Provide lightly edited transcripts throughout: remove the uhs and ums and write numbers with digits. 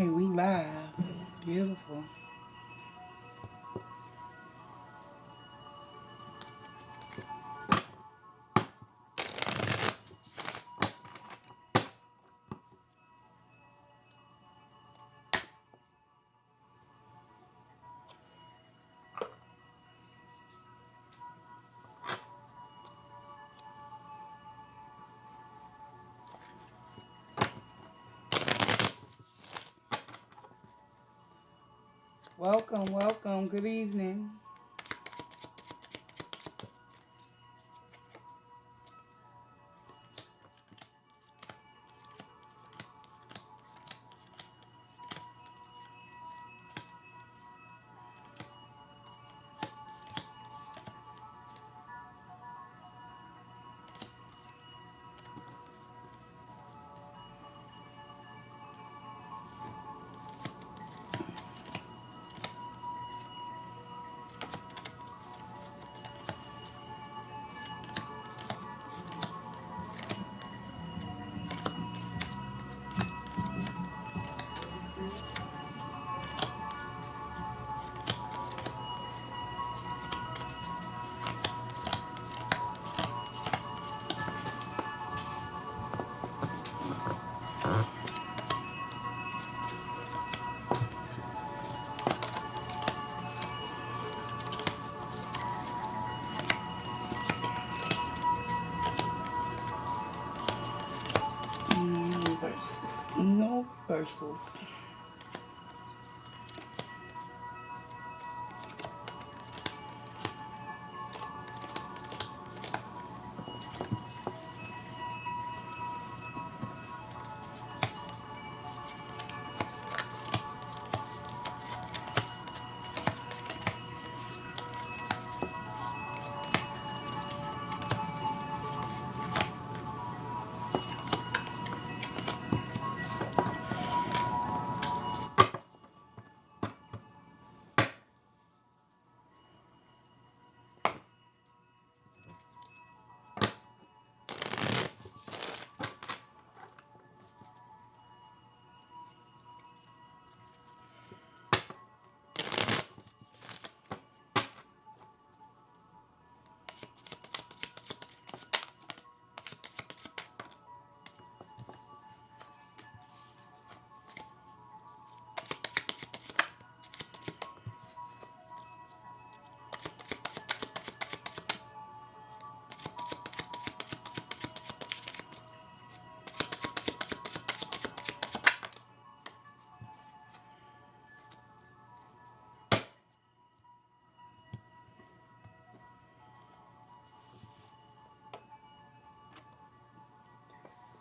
Hey, we live. Beautiful. Welcome, welcome. Good evening. Reversals. No reversals.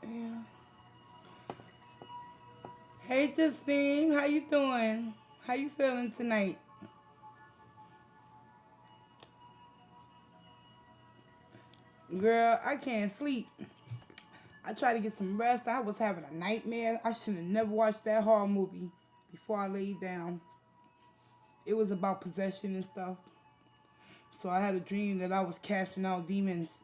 Yeah. Hey, Justine. How you doing? How you feeling tonight? Girl, I can't sleep. I tried to get some rest. I was having a nightmare. I should have never watched that horror movie before I laid down. It was about possession and stuff. So I had a dream that I was casting out demons.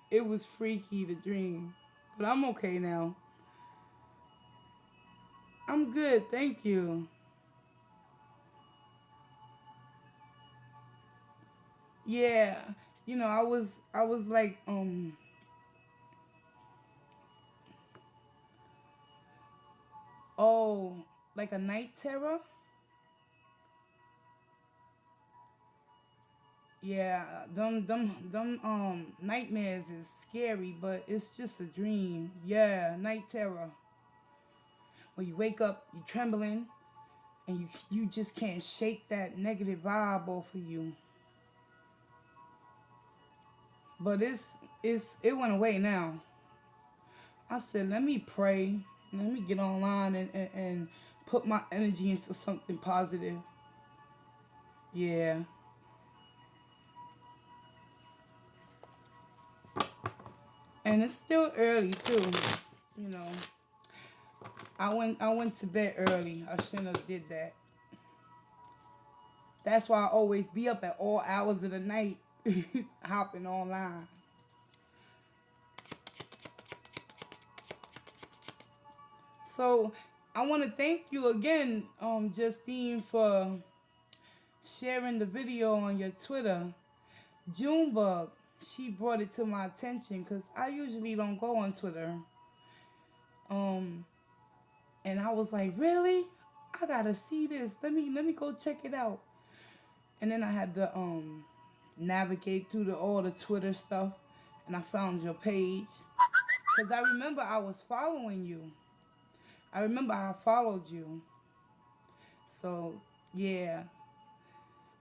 It was freaky, the dream. But I'm okay now. I'm good, thank you. Yeah. I was like, oh, like a night terror? Yeah, them nightmares is scary, but it's just a dream. Yeah, night terror. When you wake up, you're trembling, and you just can't shake that negative vibe off of you. But it went away now. I said, let me pray. Let me get online and put my energy into something positive. Yeah. And it's still early too. You know. I went to bed early. I shouldn't have did that. That's why I always be up at all hours of the night hopping online. So I want to thank you again, Justine, for sharing the video on your Twitter. Junebug, she brought it to my attention because I usually don't go on Twitter. Um, and I was like, really? I gotta see this. Let me go check it out. And then I had to navigate through all the Twitter stuff, and I found your page because I remember I was following you. I remember I followed you. So yeah.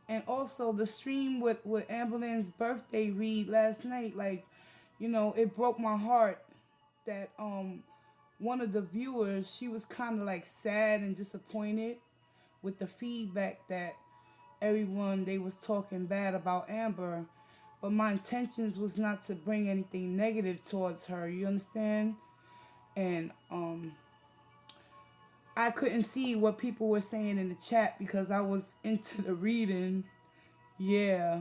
And also the stream with Amberlynn's birthday read last night, like, it broke my heart that one of the viewers, she was kind of like sad and disappointed with the feedback that everyone, they was talking bad about Amber, but my intentions was not to bring anything negative towards her, you understand? And I couldn't see what people were saying in the chat because I was into the reading. Yeah.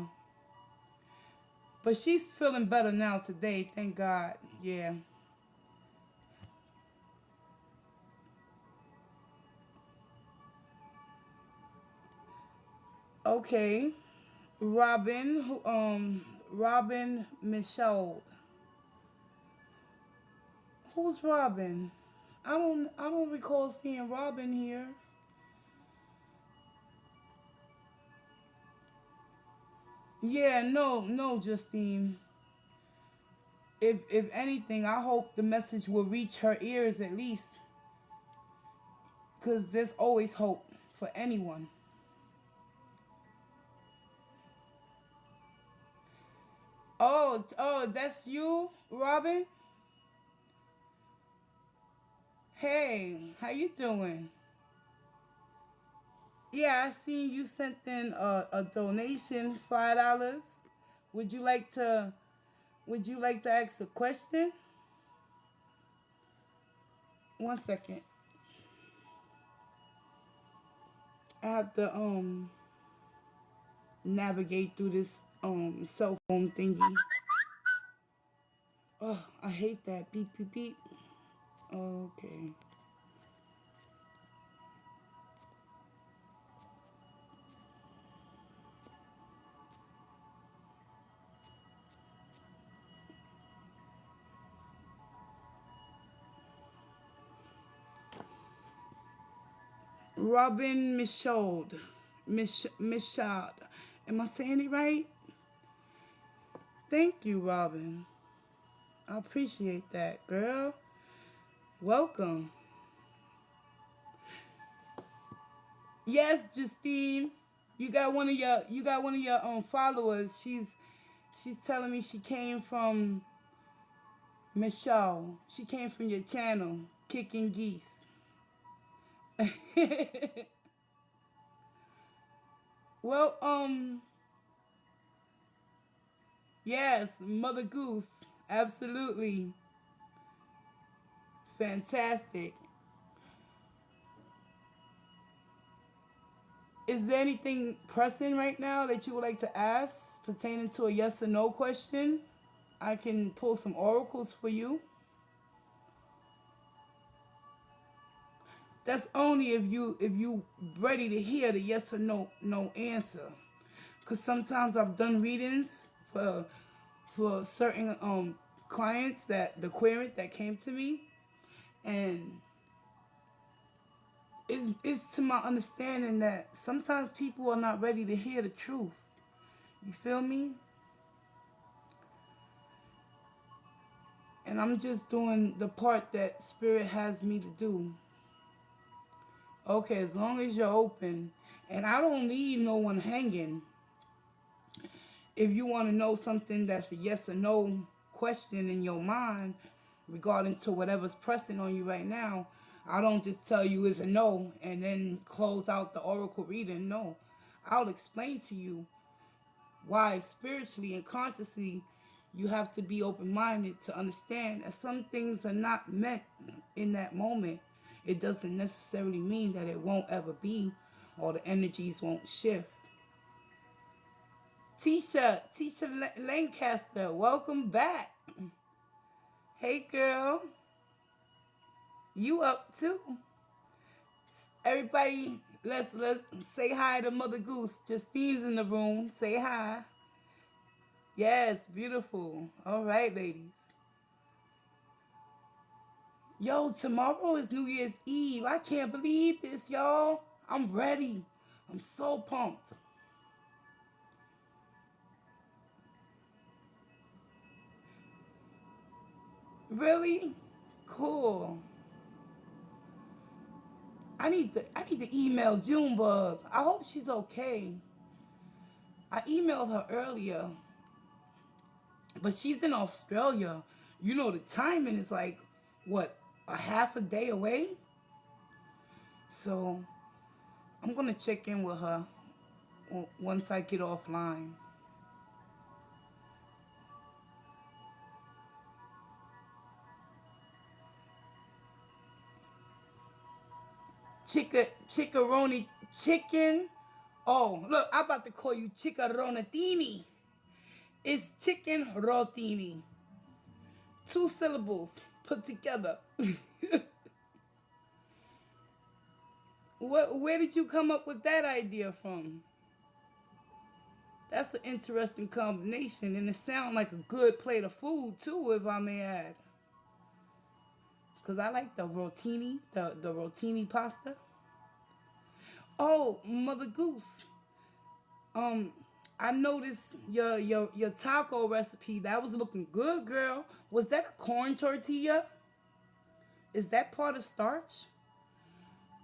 But she's feeling better now today, thank God. Yeah. Okay. Robin Michaud. Who's Robin? I don't recall seeing Robin here. Yeah, no, Justine. If anything, I hope the message will reach her ears at least, cause there's always hope for anyone. Oh, that's you, Robin. Hey, how you doing? Yeah, I seen you sent in a donation, $5. Would you like to? Would you like to ask a question? One second. I have to navigate through this cell phone thingy. Oh, I hate that. Beep beep beep. Okay. Robin Michaud. Michaud. Am I saying it right? Thank you, Robin. I appreciate that, girl. Welcome. Yes, Justine. You got one of your followers. She's telling me she came from Michelle. She came from your channel, Kicking Geese. Well, yes, Mother Goose. Absolutely. Fantastic. Is there anything pressing right now that you would like to ask pertaining to a yes or no question? I can pull some oracles for you. That's only if you ready to hear the yes or no answer. Cause sometimes I've done readings for certain clients, that the querent that came to me, and it's to my understanding that sometimes people are not ready to hear the truth. You feel me? And I'm just doing the part that spirit has me to do. Okay, as long as you're open, and I don't leave no one hanging. If you want to know something that's a yes or no question in your mind regarding to whatever's pressing on you right now, I don't just tell you it's a no and then close out the oracle reading. No, I'll explain to you why spiritually and consciously you have to be open-minded to understand that some things are not meant in that moment. It doesn't necessarily mean that it won't ever be, or the energies won't shift. Tisha Lancaster, welcome back. Hey girl. You up too? Everybody, let's say hi to Mother Goose. Justine's in the room. Say hi. Yes, beautiful. All right, ladies. Yo, tomorrow is New Year's Eve. I can't believe this, y'all. I'm ready. I'm so pumped. Really? Cool. I need to email Junebug. I hope she's okay. I emailed her earlier, but she's in Australia. You know the timing is like what, a half a day away? So I'm gonna check in with her once I get offline. Chickaroni chicken. Oh, look, I'm about to call you chickaronatini. It's chicken rotini. Two syllables put together. Where did you come up with that idea from? That's an interesting combination, and it sounds like a good plate of food too, if I may add. Cause I like the rotini, the rotini pasta. Oh, Mother Goose. Um, I noticed your taco recipe. That was looking good, girl. Was that a corn tortilla? Is that part of starch?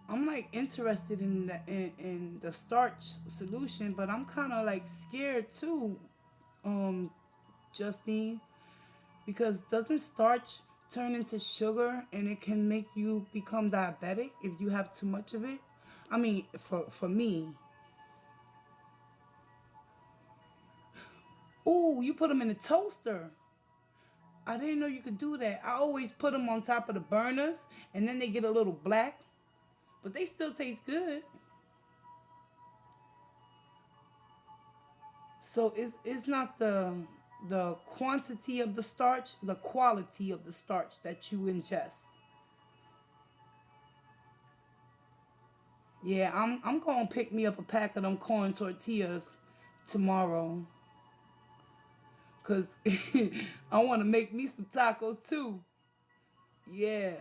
I'm like interested in the starch solution, but I'm kind of like scared too, um, Justine, because doesn't starch turn into sugar and it can make you become diabetic if you have too much of it? I mean, for me. Ooh, you put them in the toaster. I didn't know you could do that. I always put them on top of the burners, and then they get a little black, but they still taste good. So it's not the quantity of the starch, the quality of the starch that you ingest. Yeah, I'm gonna pick me up a pack of them corn tortillas tomorrow, cause I want to make me some tacos too. Yeah,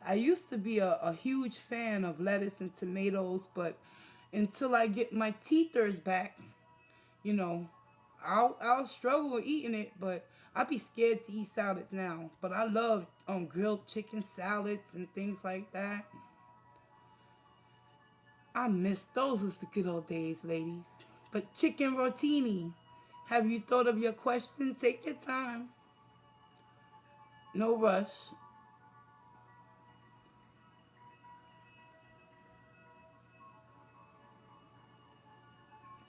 I used to be a huge fan of lettuce and tomatoes, but until I get my teethers back, you know, I'll struggle with eating it, but I'd be scared to eat salads now. But I love grilled chicken salads and things like that. I miss those was the good old days, ladies. But chicken rotini, have you thought of your question? Take your time. No rush.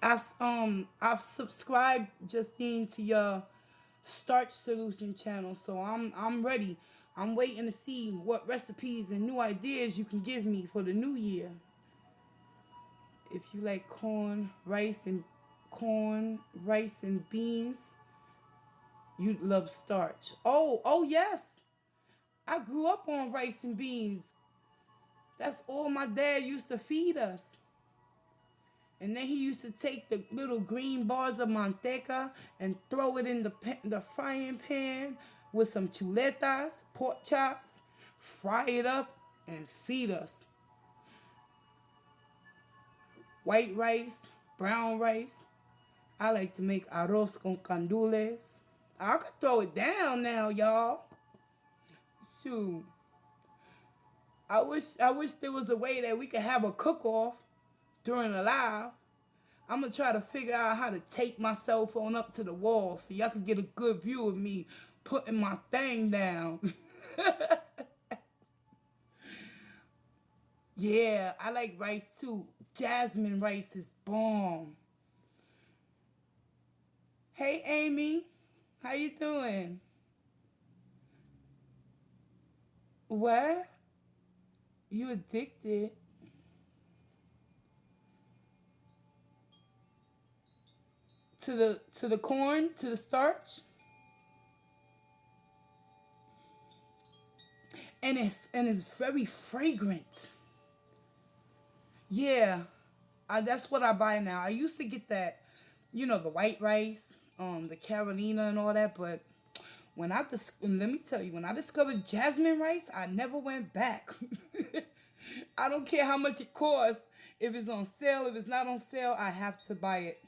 I've subscribed, Justine, to your starch solution channel, so I'm ready. I'm waiting to see what recipes and new ideas you can give me for the new year. If you like corn, rice and beans, you'd love starch. Oh yes. I grew up on rice and beans. That's all my dad used to feed us. And then he used to take the little green bars of manteca and throw it in the frying pan with some chuletas, pork chops, fry it up, and feed us. White rice, brown rice. I like to make arroz con candules. I could throw it down now, y'all. Shoot. I wish there was a way that we could have a cook off during the live. I'm gonna try to figure out how to tape my cell phone up to the wall so y'all can get a good view of me putting my thing down. Yeah, I like rice too. Jasmine rice is bomb. Hey Amy, how you doing? What? You addicted to the corn, to the starch? and it's very fragrant. Yeah, that's what I buy now. I used to get that, the white rice, the Carolina and all that, but let me tell you, when I discovered jasmine rice, I never went back. I don't care how much it costs. If it's on sale, if it's not on sale, I have to buy it.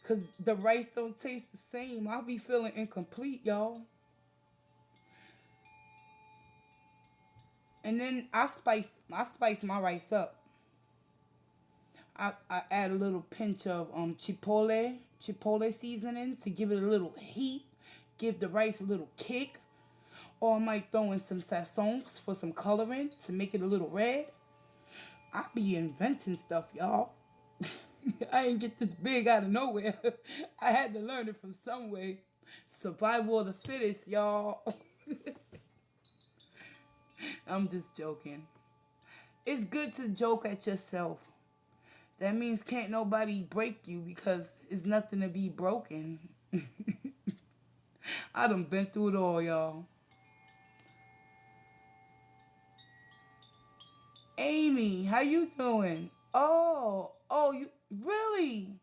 Cause the rice don't taste the same. I'll be feeling incomplete, y'all. And then I spice my rice up. I add a little pinch of chipotle seasoning to give it a little heat, give the rice a little kick. Or I might throw in some sazons for some coloring to make it a little red. I be inventing stuff, y'all. I ain't get this big out of nowhere. I had to learn it from some way. Survival of the fittest, y'all. I'm just joking. It's good to joke at yourself. That means can't nobody break you because it's nothing to be broken. I done been through it all, y'all. Amy, how you doing? Oh, you really?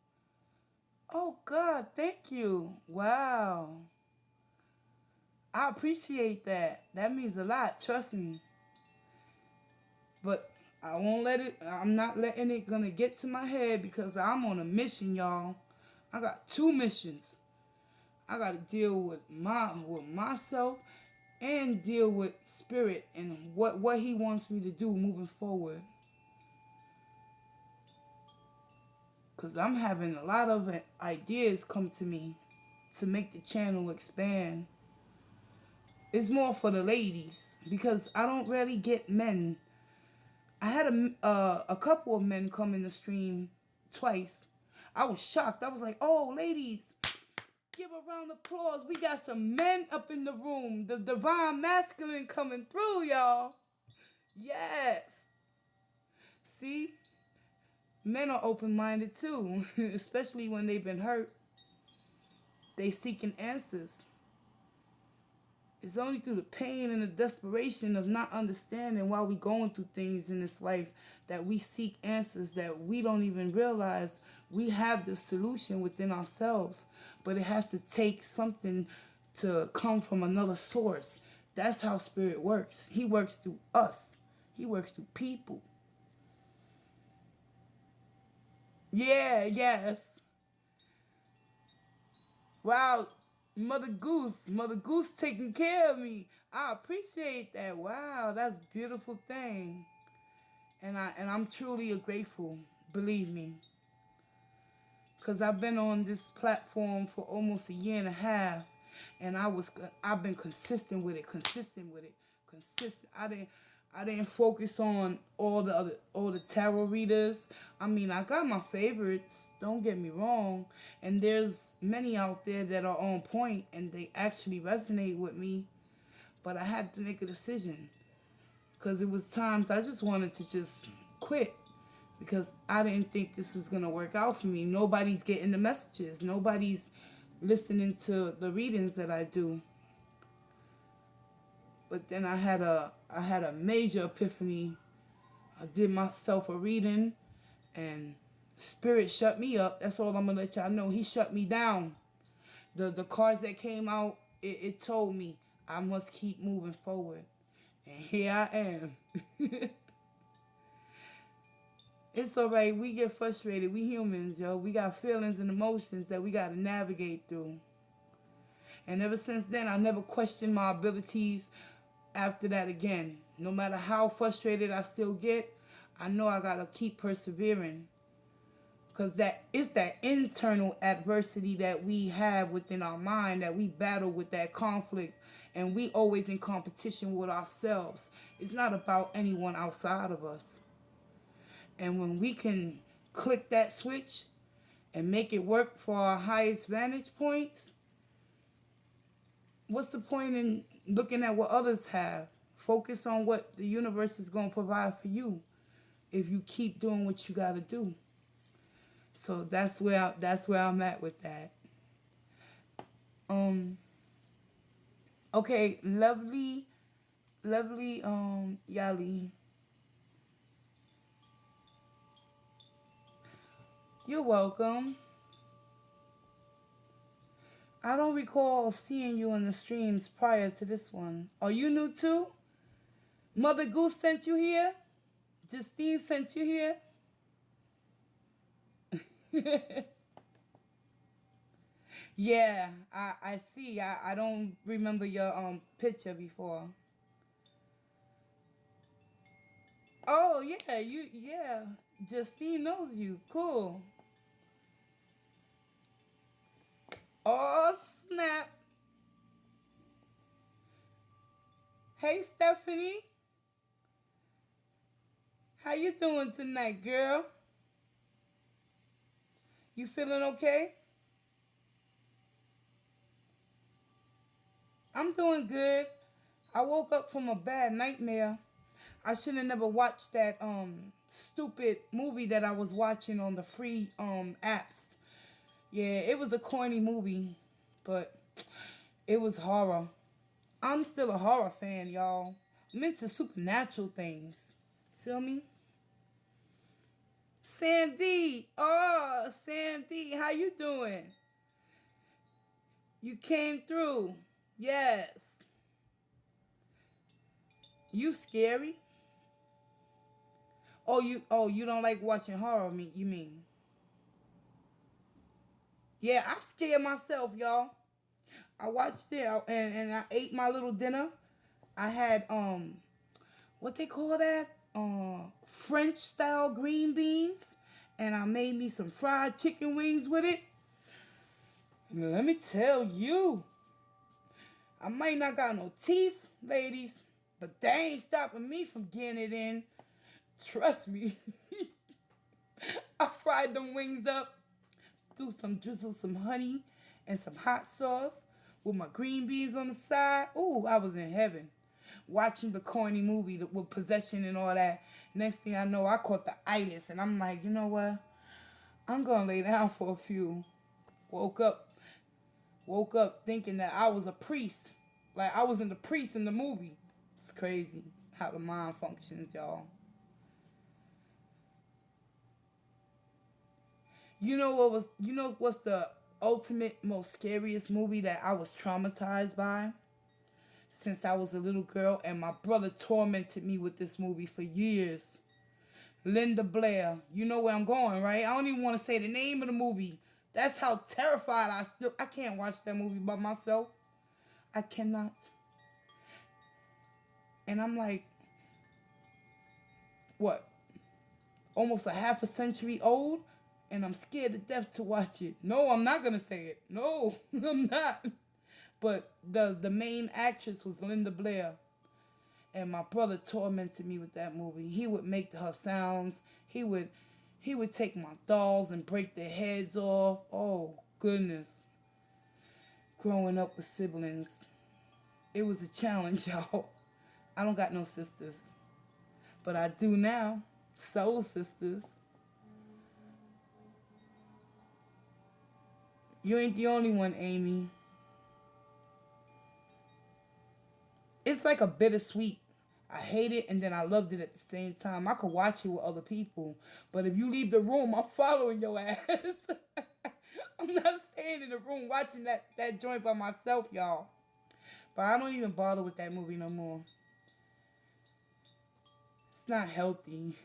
Oh God, thank you. Wow. I appreciate that. That means a lot, trust me. But I won't let it I'm not letting it gonna get to my head because I'm on a mission, y'all. I got two missions. I gotta deal with myself and deal with spirit and what he wants me to do moving forward. Cause I'm having a lot of ideas come to me to make the channel expand. It's more for the ladies because I don't really get men. I had a couple of men come in the stream twice. I was shocked. I was like, "Oh, ladies, give a round of applause. We got some men up in the room. The divine masculine coming through, y'all." Yes. See, men are open-minded too, especially when they've been hurt. They seeking answers. It's only through the pain and the desperation of not understanding why we going through things in this life that we seek answers that we don't even realize we have the solution within ourselves. But it has to take something to come from another source. That's how spirit works. He works through us. He works through people. Yeah, yes. Wow, Mother Goose taking care of me. I appreciate that. Wow, that's a beautiful thing. And I'm truly grateful, believe me. Cause I've been on this platform for almost a year and a half, and I've been consistent with it, consistent. I didn't focus on all the tarot readers. I mean, I got my favorites. Don't get me wrong, and there's many out there that are on point and they actually resonate with me. But I had to make a decision because it was times I just wanted to just quit because I didn't think this was gonna work out for me. Nobody's getting the messages. Nobody's listening to the readings that I do. But then I had a major epiphany. I did myself a reading and spirit shut me up. That's all I'm gonna let y'all know. He shut me down. The cards that came out, it told me I must keep moving forward. And here I am. It's alright, we get frustrated. We humans, yo. We got feelings and emotions that we gotta navigate through. And ever since then I never questioned my abilities after that again. No matter how frustrated I still get, I know I gotta keep persevering. Cause it's that internal adversity that we have within our mind that we battle with that conflict, and we always in competition with ourselves. It's not about anyone outside of us. And when we can click that switch and make it work for our highest vantage points, what's the point in looking at what others have? Focus on what the universe is going to provide for you if you keep doing what you got to do. So that's where I'm at with that. Um Okay, lovely, lovely, Yali. You're welcome. I don't recall seeing you in the streams prior to this one. Are you new too? Mother Goose sent you here? Justine sent you here? Yeah, I see. I don't remember your picture before. Oh yeah, yeah. Justine knows you. Cool. Oh snap. Hey Stephanie, how you doing tonight, girl? You feeling okay? I'm doing good. I woke up from a bad nightmare. I should have never watched that stupid movie that I was watching on the free apps. Yeah, it was a corny movie, but it was horror. I'm still a horror fan, y'all. I'm into supernatural things. Feel me? Sandy, oh Sandy, how you doing? You came through. Yes. You scary? Oh you don't like watching horror me you mean? Yeah, I scared myself, y'all. I watched it and I ate my little dinner. I had what they call that? French style green beans, and I made me some fried chicken wings with it. And let me tell you, I might not got no teeth, ladies, but they ain't stopping me from getting it in. Trust me. I fried them wings up, threw some drizzle, some honey, and some hot sauce with my green beans on the side. Ooh, I was in heaven. Watching the corny movie with possession and all that. Next thing I know, I caught the itis, and I'm like, you know what? I'm gonna lay down for a few. Woke up, woke up thinking that I was a priest, like I was in the priest in the movie. It's crazy how the mind functions, y'all. You know what's the ultimate most scariest movie that I was traumatized by since I was a little girl, and my brother tormented me with this movie for years. Linda Blair. You know where I'm going, right? I don't even want to say the name of the movie. That's how terrified I can't watch that movie by myself. I cannot. And I'm like, what? Almost a half a century old, and I'm scared to death to watch it. No, I'm not gonna say it. No, I'm not. But the main actress was Linda Blair, and my brother tormented me with that movie. He would make her sounds. He would take my dolls and break their heads off. Oh goodness. Growing up with siblings, it was a challenge, y'all. I don't got no sisters, but I do now. Soul sisters. You ain't the only one, Amy. It's like a bittersweet. I hate it and then I loved it at the same time. I could watch it with other people, but if you leave the room, I'm following your ass. I'm not staying in the room watching that joint by myself, y'all. But I don't even bother with that movie no more. It's not healthy.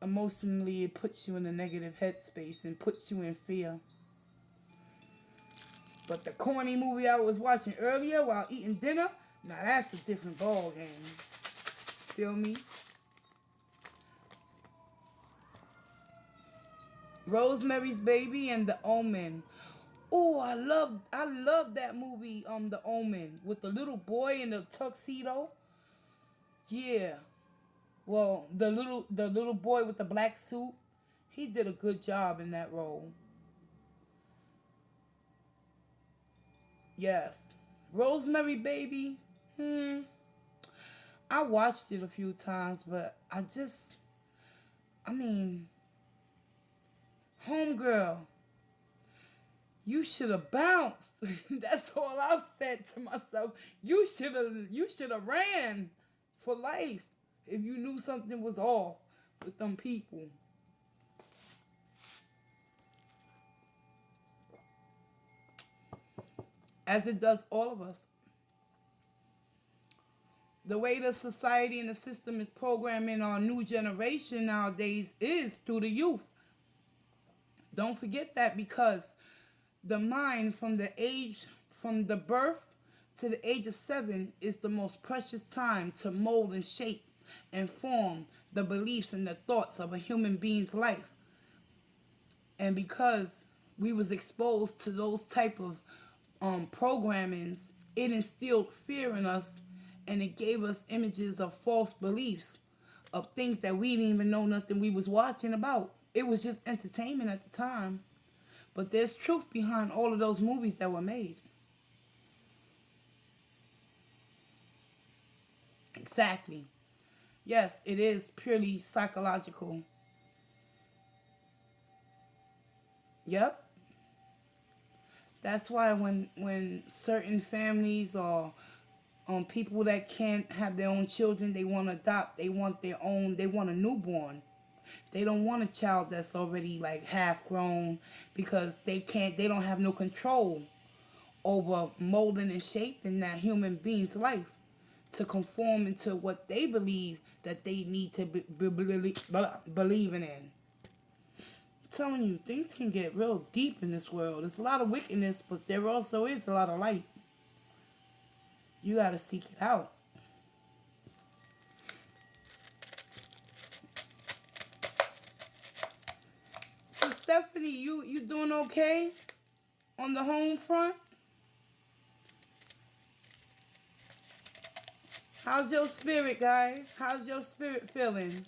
Emotionally, it puts you in a negative headspace and puts you in fear. But the corny movie I was watching earlier while eating dinner, now that's a different ball game. Feel me? Rosemary's Baby and The Omen. Oh, I love that movie, The Omen, with the little boy in the tuxedo. Yeah. Well, the little boy with the black suit, he did a good job in that role. Yes. Rosemary Baby. Hmm. I watched it a few times, but I mean, Homegirl. You should have bounced. That's all I said to myself. You should have ran for life if you knew something was off with them people. As it does all of us. The way the society and the system is programming our new generation nowadays is through the youth. Don't forget that, because the mind from the birth to the age of 7 is the most precious time to mold and shape and form the beliefs and the thoughts of a human being's life. And because we was exposed to those type of programmings, it instilled fear in us, and it gave us images of false beliefs, of things that we didn't even know nothing we was watching about. It was just entertainment at the time. But there's truth behind all of those movies that were made. Exactly. Yes, it is purely psychological. Yep. That's why when certain families or people that can't have their own children, they want to adopt, they want a newborn. They don't want a child that's already like half grown, because they don't have no control over molding and shaping that human being's life to conform into what they believe that they need to believing in. I'm telling you, things can get real deep in this world. There's a lot of wickedness, but there also is a lot of light. You gotta seek it out. So Stephanie, you doing okay on the home front? How's your spirit, guys? How's your spirit feeling?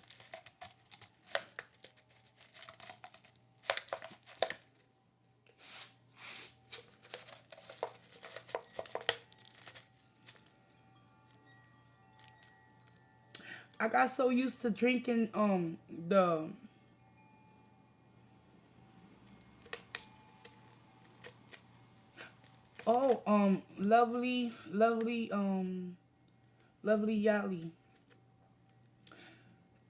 I got so used to drinking the lovely Yali.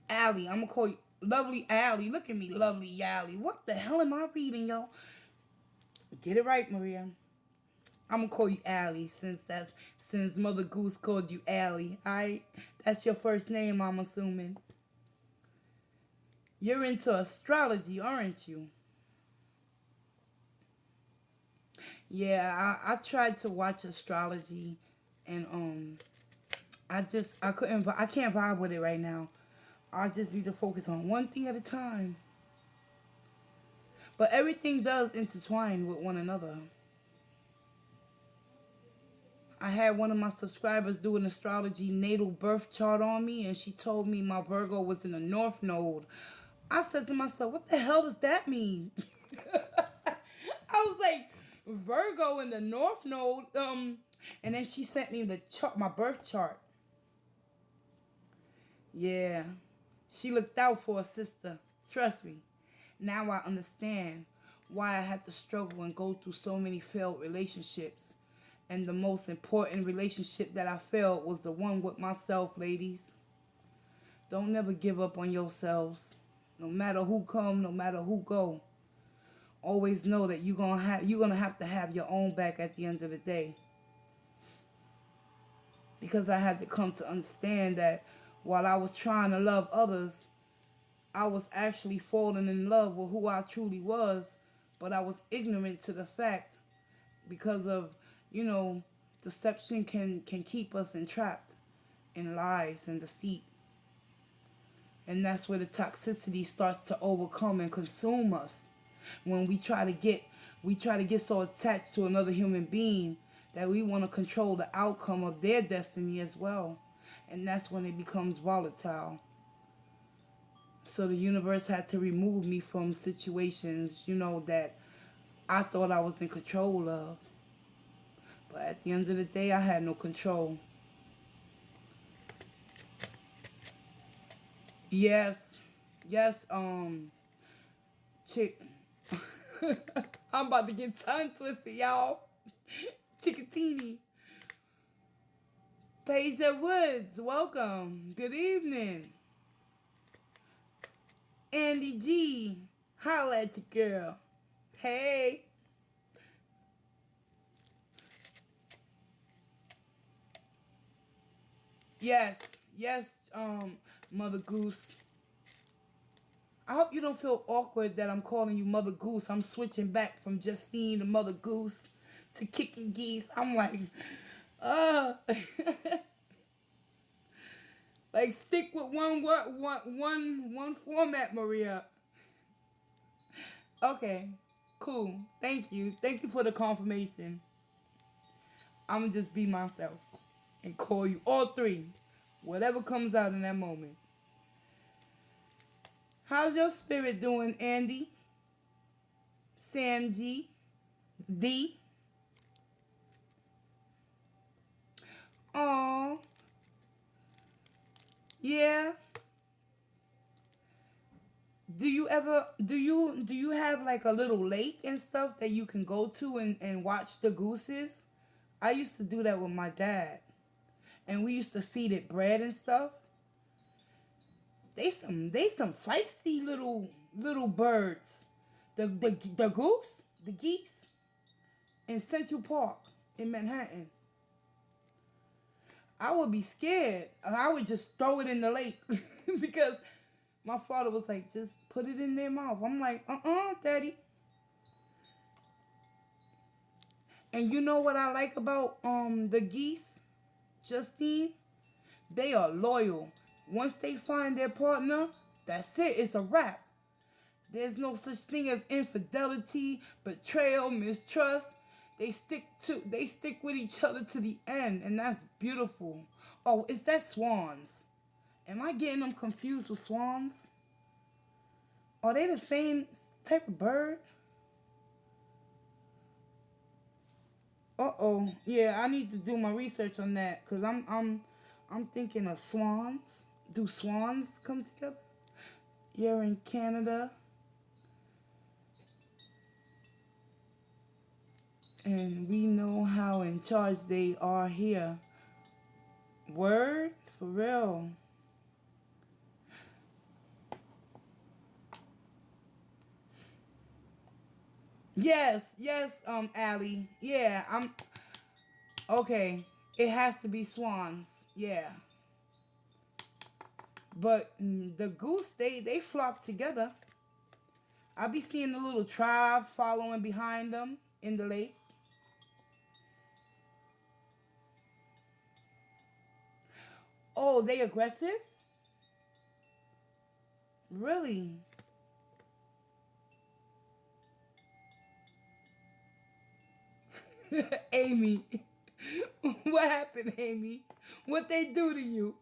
Allie. I'm gonna call you Lovely Allie. Look at me, Lovely Yali. What the hell am I reading, yo? Get it right, Maria. I'm gonna call you Allie, since Mother Goose called you Allie. Alright? That's your first name, I'm assuming. You're into astrology, aren't you? Yeah, I tried to watch astrology, and I can't vibe with it right now. I just need to focus on one thing at a time. But everything does intertwine with one another. I had one of my subscribers do an astrology natal birth chart on me, and she told me my Virgo was in the North Node. I said to myself, what the hell does that mean? I was like, Virgo in the North Node. And then she sent me the chart, my birth chart. Yeah, she looked out for a sister. Trust me. Now I understand why I had to struggle and go through so many failed relationships. And the most important relationship that I failed was the one with myself, ladies. Don't never give up on yourselves. No matter who come, no matter who go. Always know that you're gonna have to have your own back at the end of the day. Because I had to come to understand that while I was trying to love others, I was actually falling in love with who I truly was, but I was ignorant to the fact, because of, you know, deception can keep us entrapped in lies and deceit. And that's where the toxicity starts to overcome and consume us. When we try to get so attached to another human being that we want to control the outcome of their destiny as well. And that's when it becomes volatile. So the universe had to remove me from situations, that I thought I was in control of. But at the end of the day, I had no control. Yes, yes, chick. I'm about to get tongue twisted, y'all. Chickatini. Paige Woods, welcome. Good evening. Andy G, holla at your girl. Hey. Yes, yes, Mother Goose. I hope you don't feel awkward that I'm calling you Mother Goose. I'm switching back from Justine to Mother Goose to Kicking Geese. I'm like, uh, like stick with one word, one format, Maria. Okay, cool. Thank you for the confirmation. I'ma just be myself and call you all three, whatever comes out in that moment. How's your spirit doing, Andy? Sam G, D. Aw, yeah. Do you have like a little lake and stuff that you can go to and watch the gooses? I used to do that with my dad, and we used to feed it bread and stuff. They some feisty little birds. The goose, the geese in Central Park in Manhattan. I would be scared. I would just throw it in the lake because my father was like, just put it in their mouth. I'm like, daddy. And you know what I like about the geese, Justine? They are loyal. Once they find their partner, that's it. It's a wrap. There's no such thing as infidelity, betrayal, mistrust. They stick with each other to the end, and that's beautiful. Oh, is that swans? Am I getting them confused with swans? Are they the same type of bird? Uh-oh. Yeah, I need to do my research on that cuz I'm thinking of swans. Do swans come together? You're in Canada and we know how in charge they are here. Word? For real. Yes, yes, Allie. Yeah, I'm okay. It has to be swans. Yeah. But the goose, they flock together. I be seeing the little tribe following behind them in the lake. Oh, they aggressive? Really? Amy. What happened, Amy? What they do to you?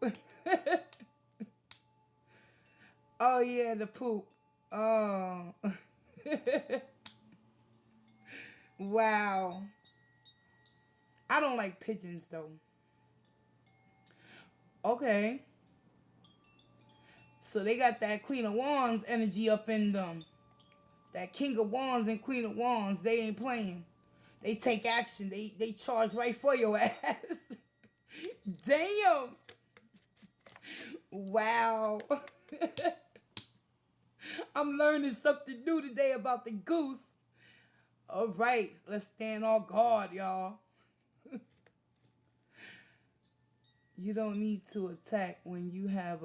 Oh yeah, the poop. Oh. Wow. I don't like pigeons though. Okay. So they got that Queen of Wands energy up in them. That King of Wands and Queen of Wands, they ain't playing. They take action. They charge right for your ass. Damn. Wow. I'm learning something new today about the goose. All right, let's stand on guard, y'all. You don't need to attack when you have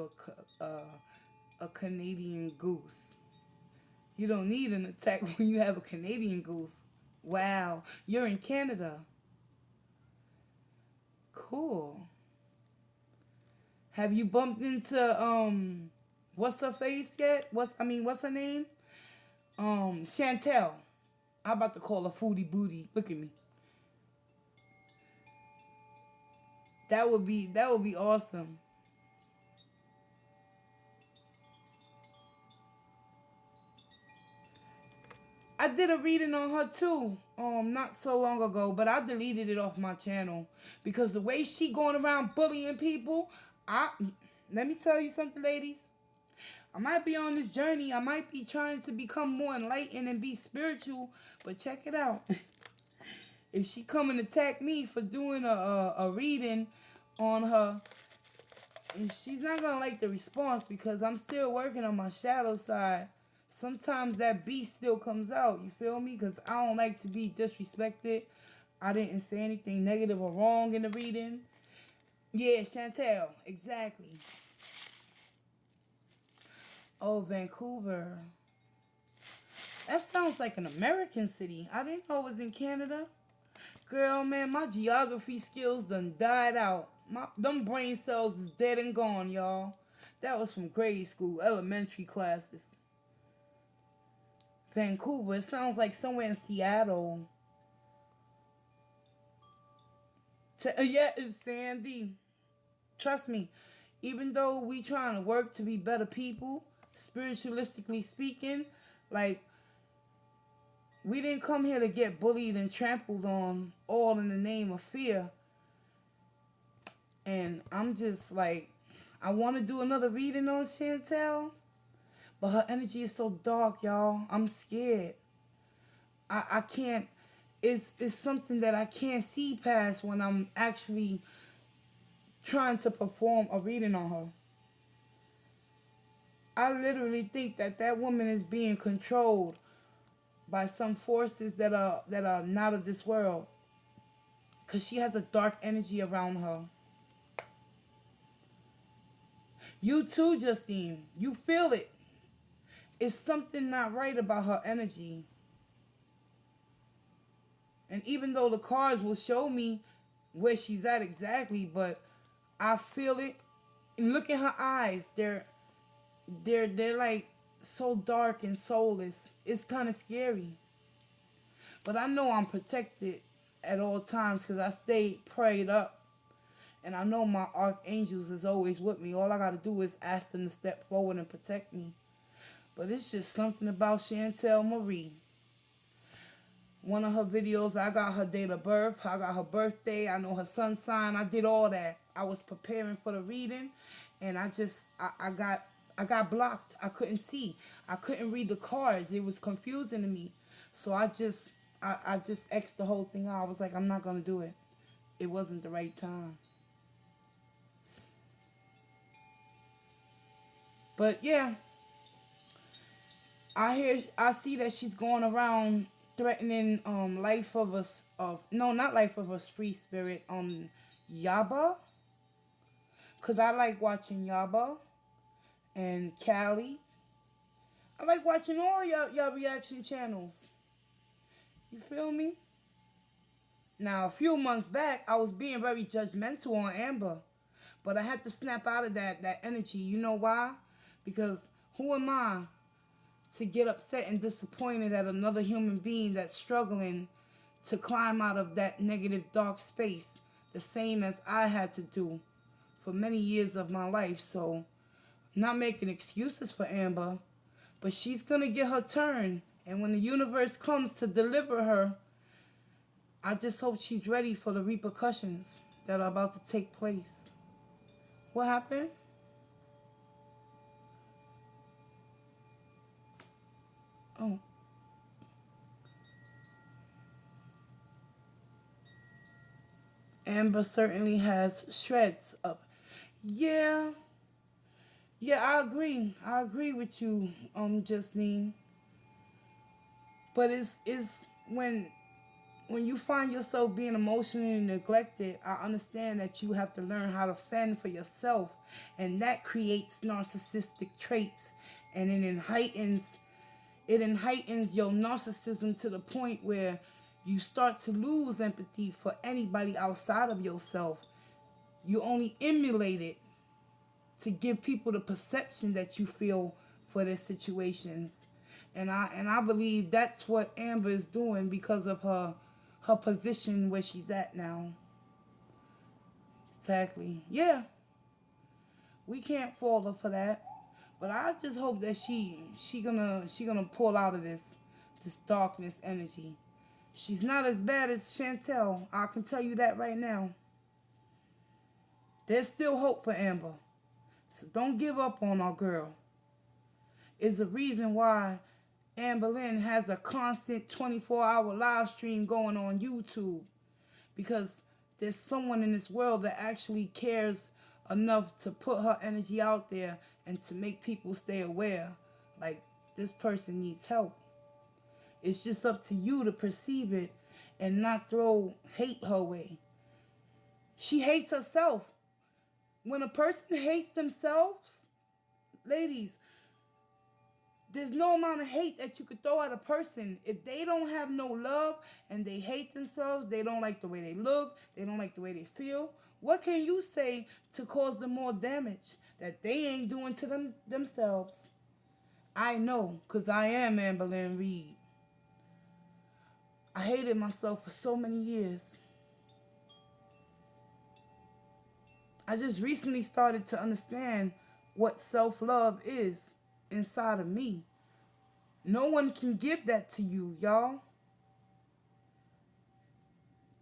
a Canadian goose. You don't need an attack when you have a Canadian goose. Wow, you're in Canada. Cool. Have you bumped into what's her face yet? What's her name? Chantel. I'm about to call her Foodie Booty. Look at me. That would be awesome. I did a reading on her too, not so long ago, but I deleted it off my channel because the way she going around bullying people, I let me tell you something, ladies. I might be on this journey. I might be trying to become more enlightened and be spiritual. But check it out. If she come and attack me for doing a reading on her, and she's not gonna like the response because I'm still working on my shadow side. Sometimes that beast still comes out. You feel me? Because I don't like to be disrespected. I didn't say anything negative or wrong in the reading. Yeah, Chantel, exactly. Oh, Vancouver. That sounds like an American city. I didn't know it was in Canada. Girl, man, my geography skills done died out. Them brain cells is dead and gone, y'all. That was from grade school, elementary classes. Vancouver, it sounds like somewhere in Seattle. Yeah, it's Sandy. Trust me, even though we trying to work to be better people, spiritualistically speaking, like, we didn't come here to get bullied and trampled on, all in the name of fear. And I'm just like, I want to do another reading on Chantel, but her energy is so dark, y'all. I'm scared. I can't. It's something that I can't see past when I'm actually trying to perform a reading on her. I literally think that that woman is being controlled by some forces that are not of this world, cause she has a dark energy around her. You too, Justine. You feel it. It's something not right about her energy. And even though the cards will show me where she's at exactly, but I feel it. And look at her eyes. They're like so dark and soulless. It's kind of scary. But I know I'm protected at all times because I stay prayed up. And I know my archangels is always with me. All I got to do is ask them to step forward and protect me. But it's just something about Chantel Marie. One of her videos, I got her date of birth, I got her birthday, I know her sun sign, I did all that. I was preparing for the reading, and I got blocked. I couldn't see. I couldn't read the cards. It was confusing to me. So I just X'd the whole thing out. I was like, I'm not gonna do it. It wasn't the right time. But yeah, I see that she's going around threatening life of us of no, not life of us free spirit, Yaba, cuz I like watching Yaba and Callie. I like watching all y'all reaction channels. You feel me? Now, a few months back, I was being very judgmental on Amber, but I had to snap out of that energy. You know why? Because who am I to get upset and disappointed at another human being that's struggling to climb out of that negative dark space, the same as I had to do for many years of my life. So, not making excuses for Amber, but she's gonna get her turn. And when the universe comes to deliver her, I just hope she's ready for the repercussions that are about to take place. What happened? Oh, Amber certainly has shreds of. Yeah, yeah, I agree. I agree with you, Justine. But it's when you find yourself being emotionally neglected, I understand that you have to learn how to fend for yourself, and that creates narcissistic traits, and it heightens your narcissism to the point where you start to lose empathy for anybody outside of yourself. You only emulate it to give people the perception that you feel for their situations. And I believe that's what Amber is doing because of her position where she's at now. Exactly. Yeah, we can't fault her for that. But I just hope that she gonna pull out of this darkness energy. She's not as bad as Chantel. I can tell you that right now. There's still hope for Amber. So don't give up on our girl. is the reason why Anne Boleyn has a constant 24-hour live stream going on YouTube. Because there's someone in this world that actually cares enough to put her energy out there and to make people stay aware. Like, this person needs help. It's just up to you to perceive it and not throw hate her way. She hates herself. When a person hates themselves, ladies, there's no amount of hate that you could throw at a person. If they don't have no love and they hate themselves, they don't like the way they look, they don't like the way they feel, what can you say to cause them more damage that they ain't doing to themselves? I know, because I am Anne Boleyn Reed. I hated myself for so many years. I just recently started to understand what self-love is inside of me. No one can give that to you, y'all.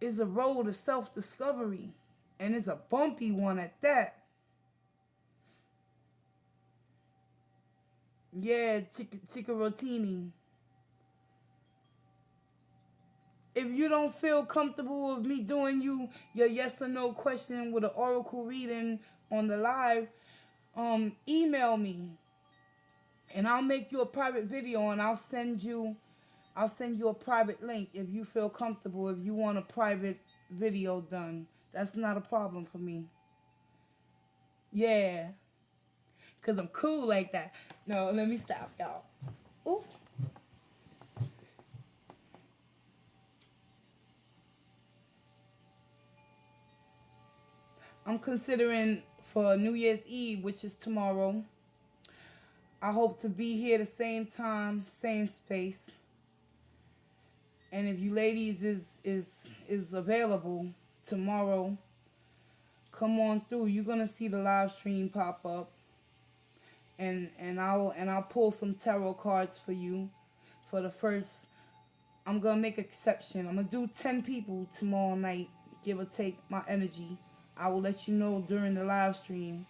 It's a road to self-discovery, and it's a bumpy one at that. Yeah, Chica Rotini. If you don't feel comfortable with me doing your yes or no question with an oracle reading on the live, email me, and I'll make you a private video, and I'll send you a private link if you feel comfortable. If you want a private video done, that's not a problem for me. Yeah, cause I'm cool like that. No, let me stop, y'all. Ooh. I'm considering for New Year's Eve, which is tomorrow. I hope to be here the same time, same space. And if you ladies is available tomorrow, come on through. You're gonna see the live stream pop up, and I'll pull some tarot cards for you. For the first, I'm gonna make an exception. I'm gonna do 10 people tomorrow night, give or take my energy. I will let you know during the live stream.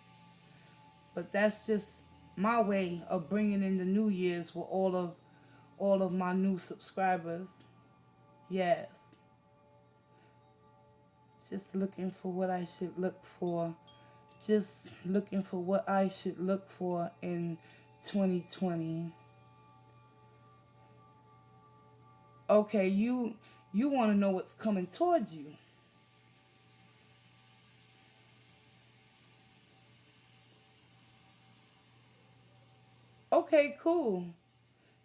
But that's just my way of bringing in the New Year's with all of my new subscribers. Yes. Just looking for what I should look for. Just looking for what I should look for in 2020. Okay, you want to know what's coming towards you. Okay, cool.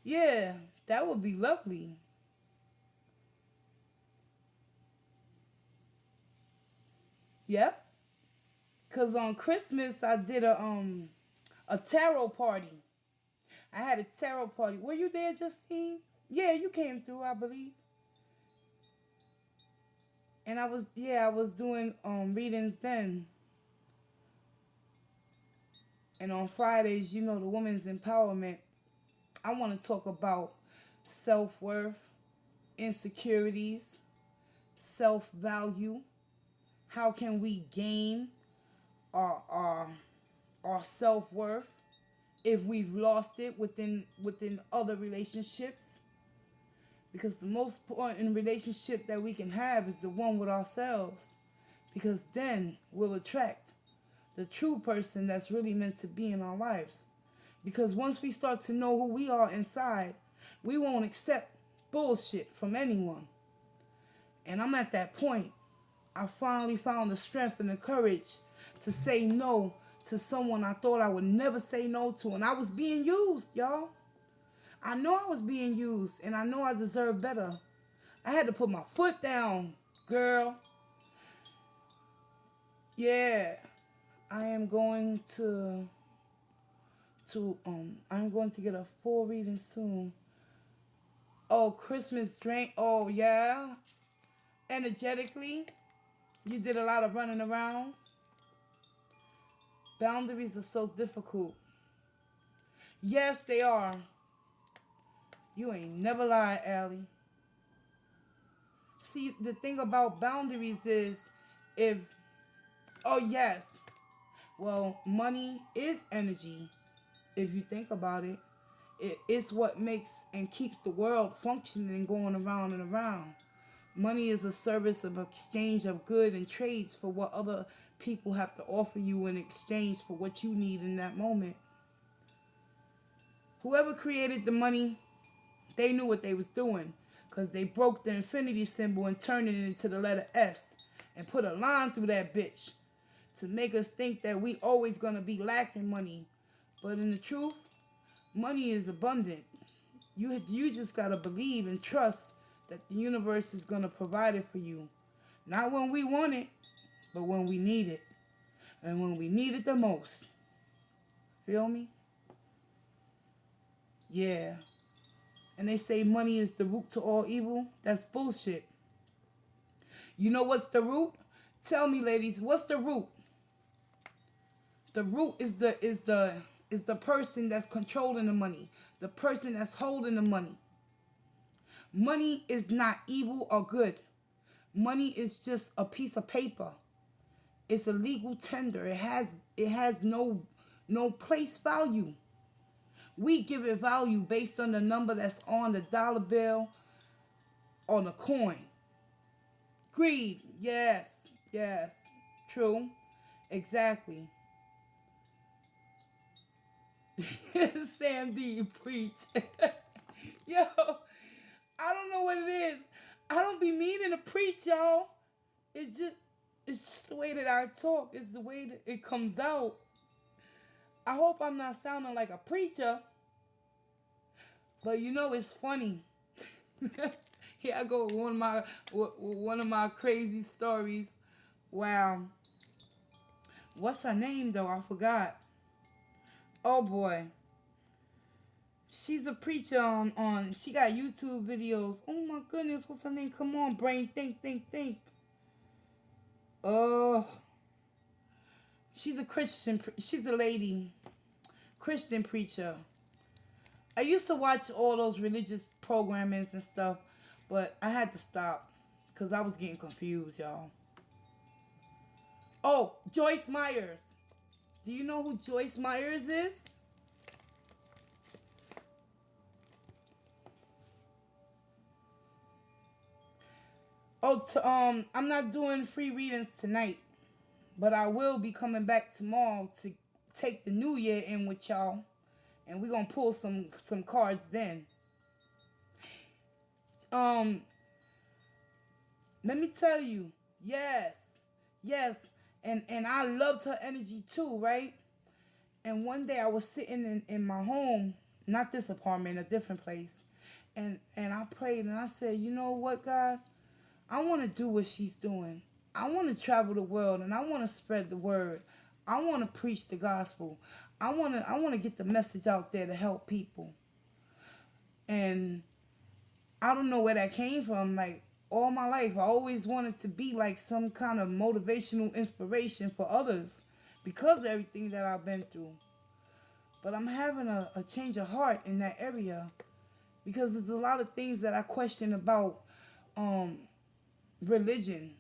Yeah, that would be lovely. Yep. Cause on Christmas I did a tarot party. I had a tarot party. Were you there, Justine? Yeah, you came through, I believe. And I was doing readings then. And on Fridays, you know, the women's empowerment. I want to talk about self-worth, insecurities, self-value. How can we gain our our our self-worth if we've lost it within other relationships? Because the most important relationship that we can have is the one with ourselves. Because then we'll attract the true person that's really meant to be in our lives. Because once we start to know who we are inside, we won't accept bullshit from anyone. And I'm at that point. I finally found the strength and the courage to say no to someone I thought I would never say no to. And I was being used, y'all. I know I was being used, and I know I deserve better. I had to put my foot down, girl. Yeah, I am going to I'm going to get a full reading soon. Oh, Christmas drink. Oh yeah, energetically, you did a lot of running around. Boundaries are so difficult. Yes, they are. You ain't never lied, Allie. See, the thing about boundaries is if, oh, yes. Well, money is energy if you think about it. It's what makes and keeps the world functioning and going around and around. Money is a service of exchange of good and trades for what other people have to offer you in exchange for what you need in that moment. Whoever created the money, they knew what they was doing, because they broke the infinity symbol and turned it into the letter S and put a line through that bitch to make us think that we always gonna be lacking money. But in the truth, money is abundant. You just gotta believe and trust that the universe is gonna provide it for you. Not when we want it, but when we need it. And when we need it the most. Feel me? Yeah. And they say money is the root to all evil. That's bullshit. You know what's the root? Tell me, ladies, what's the root? The root is the person that's controlling the money, the person that's holding the money. Money is not evil or good. Money is just a piece of paper. It's a legal tender. It has no place value. We give it value based on the number that's on the dollar bill or the coin. Greed, yes, yes, true, exactly. Sam D, preach. Yo, I don't know what it is. I don't be meaning to preach, y'all. It's just, it's just the way that I talk. It's the way that it comes out. I hope I'm not sounding like a preacher, but it's funny. Here I go with one of my crazy stories. Wow, what's her name though? I forgot. Oh boy, she's a preacher on. She got YouTube videos. Oh my goodness, what's her name? Come on, brain, think, think, think. Oh, she's a Christian. She's a lady, Christian preacher. I used to watch all those religious programmings and stuff, but I had to stop because I was getting confused, y'all. Oh, Joyce Myers. Do you know who Joyce Myers is? Oh, I'm not doing free readings tonight, but I will be coming back tomorrow to take the new year in with y'all, and we're gonna pull some cards then. Um, Let me tell you, yes, yes, and I loved her energy too, right? And one day I was sitting in my home, not this apartment, a different place, and I prayed and I said, you know what, God, I want to do what she's doing. I want to travel the world and I want to spread the word. I want to preach the gospel. I want to get the message out there to help people. And I don't know where that came from. Like all my life, I always wanted to be like some kind of motivational inspiration for others because of everything that I've been through. But I'm having a change of heart in that area because there's a lot of things that I question about um, religion.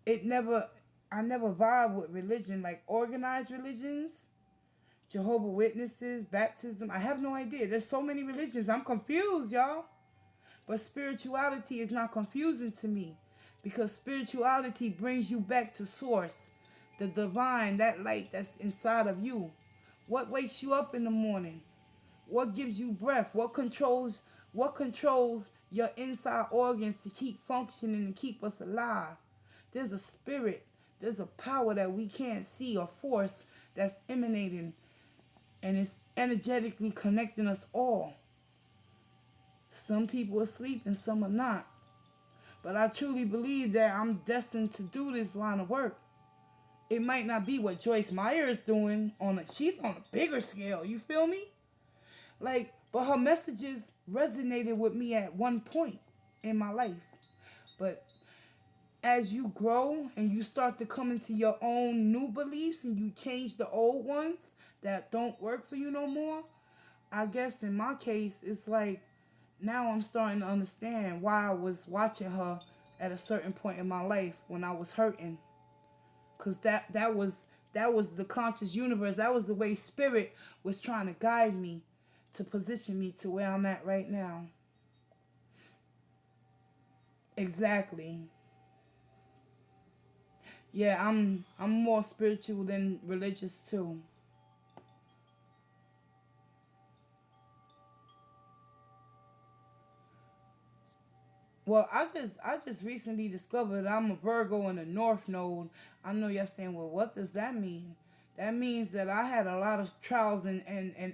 It never, I never vibe with religion, like organized religions, Jehovah Witnesses, baptism. I have no idea. There's so many religions. I'm confused, y'all. But spirituality is not confusing to me because spirituality brings you back to source, the divine, that light that's inside of you. What wakes you up in the morning? What gives you breath? What controls your inside organs to keep functioning and keep us alive? There's a spirit, there's a power that we can't see or force that's emanating and it's energetically connecting us all. Some people are asleep and some are not. But I truly believe that I'm destined to do this line of work. It might not be what Joyce Meyer is doing she's on a bigger scale, you feel me? Like, but her messages resonated with me at one point in my life. But as you grow and you start to come into your own new beliefs and you change the old ones that don't work for you no more, I guess in my case, it's like now I'm starting to understand why I was watching her at a certain point in my life when I was hurting. Cause That was the conscious universe. That was the way spirit was trying to guide me to position me to where I'm at right now. Exactly. Yeah, I'm more spiritual than religious too. Well, I just recently discovered I'm a Virgo in the North Node. I know y'all saying, well, what does that mean? That means that I had a lot of trials and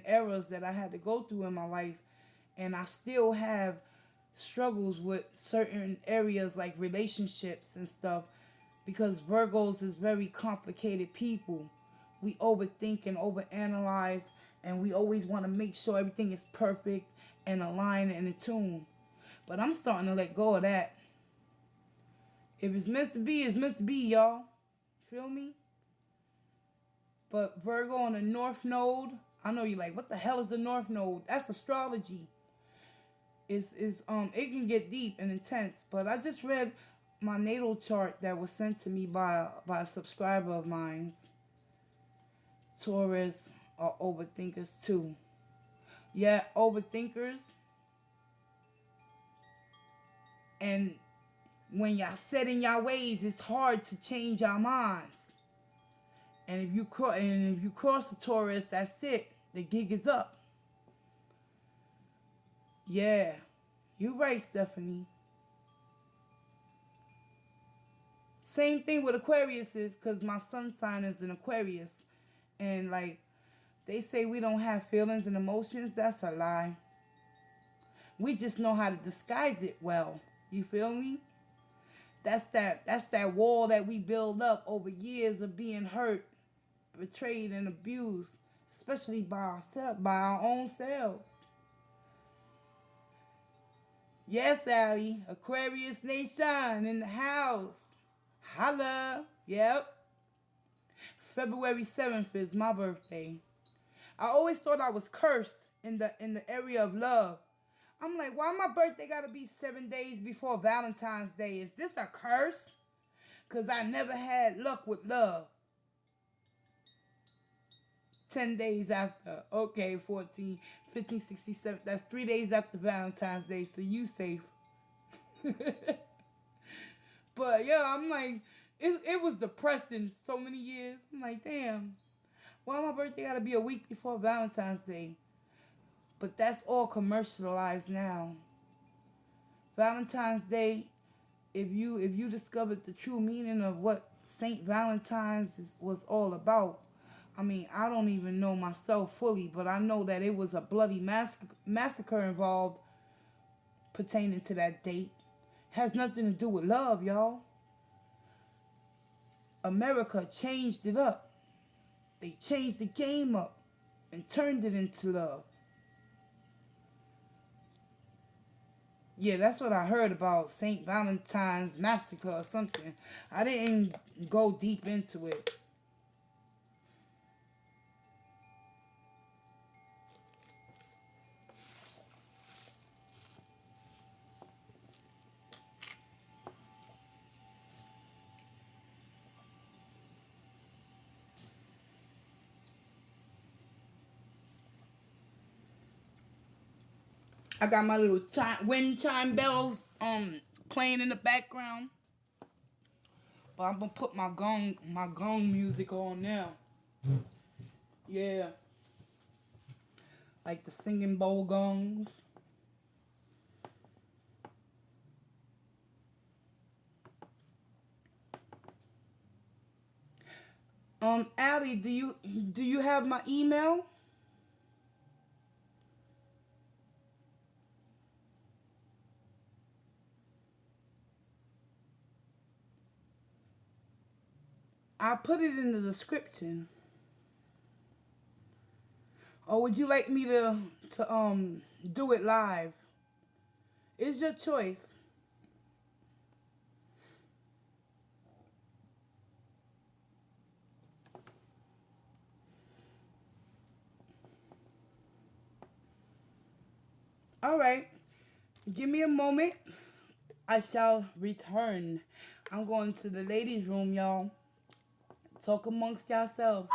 errors that I had to go through in my life, and I still have struggles with certain areas like relationships and stuff, because Virgos is very complicated people. We overthink and overanalyze, and we always want to make sure everything is perfect and aligned and in tune. But I'm starting to let go of that. If it's meant to be, it's meant to be, y'all. Feel me? But Virgo on the North Node, I know you're like, what the hell is the North Node? That's astrology. It can get deep and intense. But I just read my natal chart that was sent to me by a subscriber of mine's. Taurus are overthinkers too. Yeah, overthinkers. And when y'all set in y'all ways, it's hard to change our minds. And if you cross the Taurus, that's it. The gig is up. Yeah, you're right, Stephanie. Same thing with Aquarius is because my sun sign is an Aquarius, and like they say we don't have feelings and emotions. That's a lie. We just know how to disguise it well. You feel me? That's that wall that we build up over years of being hurt, betrayed, and abused, especially by our own selves. Yes, Allie, Aquarius Nation in the house. Holla. Yep. February 7th is my birthday. I always thought I was cursed in the area of love. I'm like, why my birthday gotta be 7 days before Valentine's Day? Is this a curse? Cause I never had luck with love. 10 days after. Okay, 14, 15, 16, 17. That's 3 days after Valentine's Day, so you safe. But yeah, I'm like, it was depressing so many years. I'm like, damn, why my birthday gotta be a week before Valentine's Day? But that's all commercialized now. Valentine's Day, if you discovered the true meaning of what Saint Valentine's was all about, I mean, I don't even know myself fully, but I know that it was a bloody massacre involved pertaining to that date. Has nothing to do with love, y'all. America changed it up. They changed the game up and turned it into love. Yeah, that's what I heard about St. Valentine's Massacre or something. I didn't go deep into it. I got my little wind chime bells playing in the background. But I'm gonna put my gong music on now. Yeah, like the singing bowl gongs. Allie, do you have my email? I put it in the description. Or would you like me to do it live? It's your choice. All right. Give me a moment. I shall return. I'm going to the ladies' room, y'all. Talk amongst yourselves.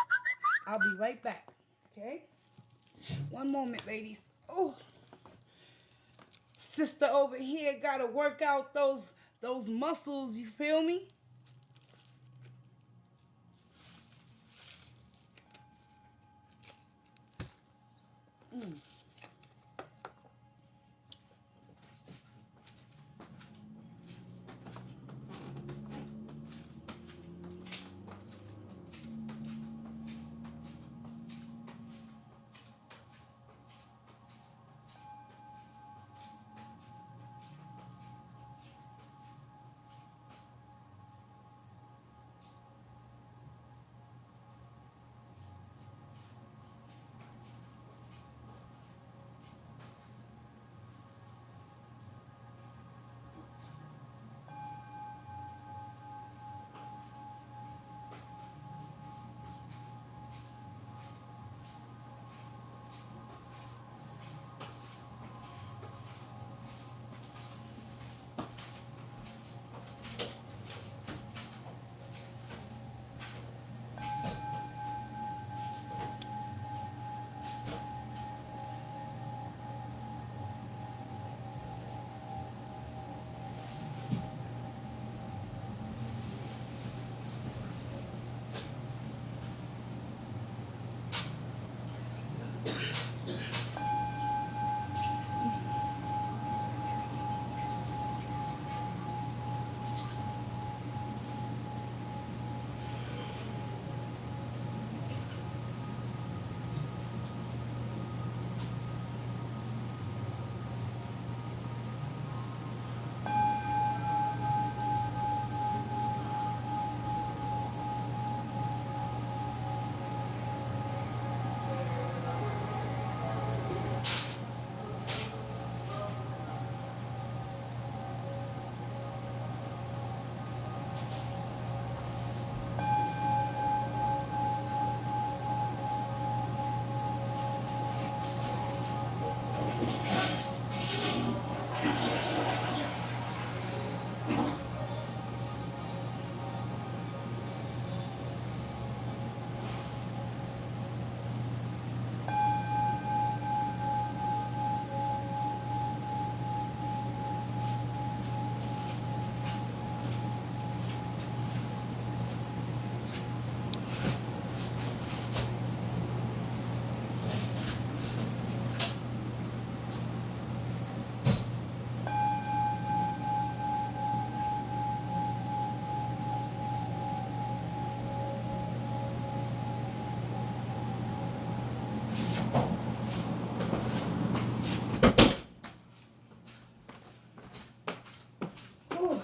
I'll be right back. Okay? One moment, ladies. Oh, sister over here gotta work out those muscles, you feel me? Oh,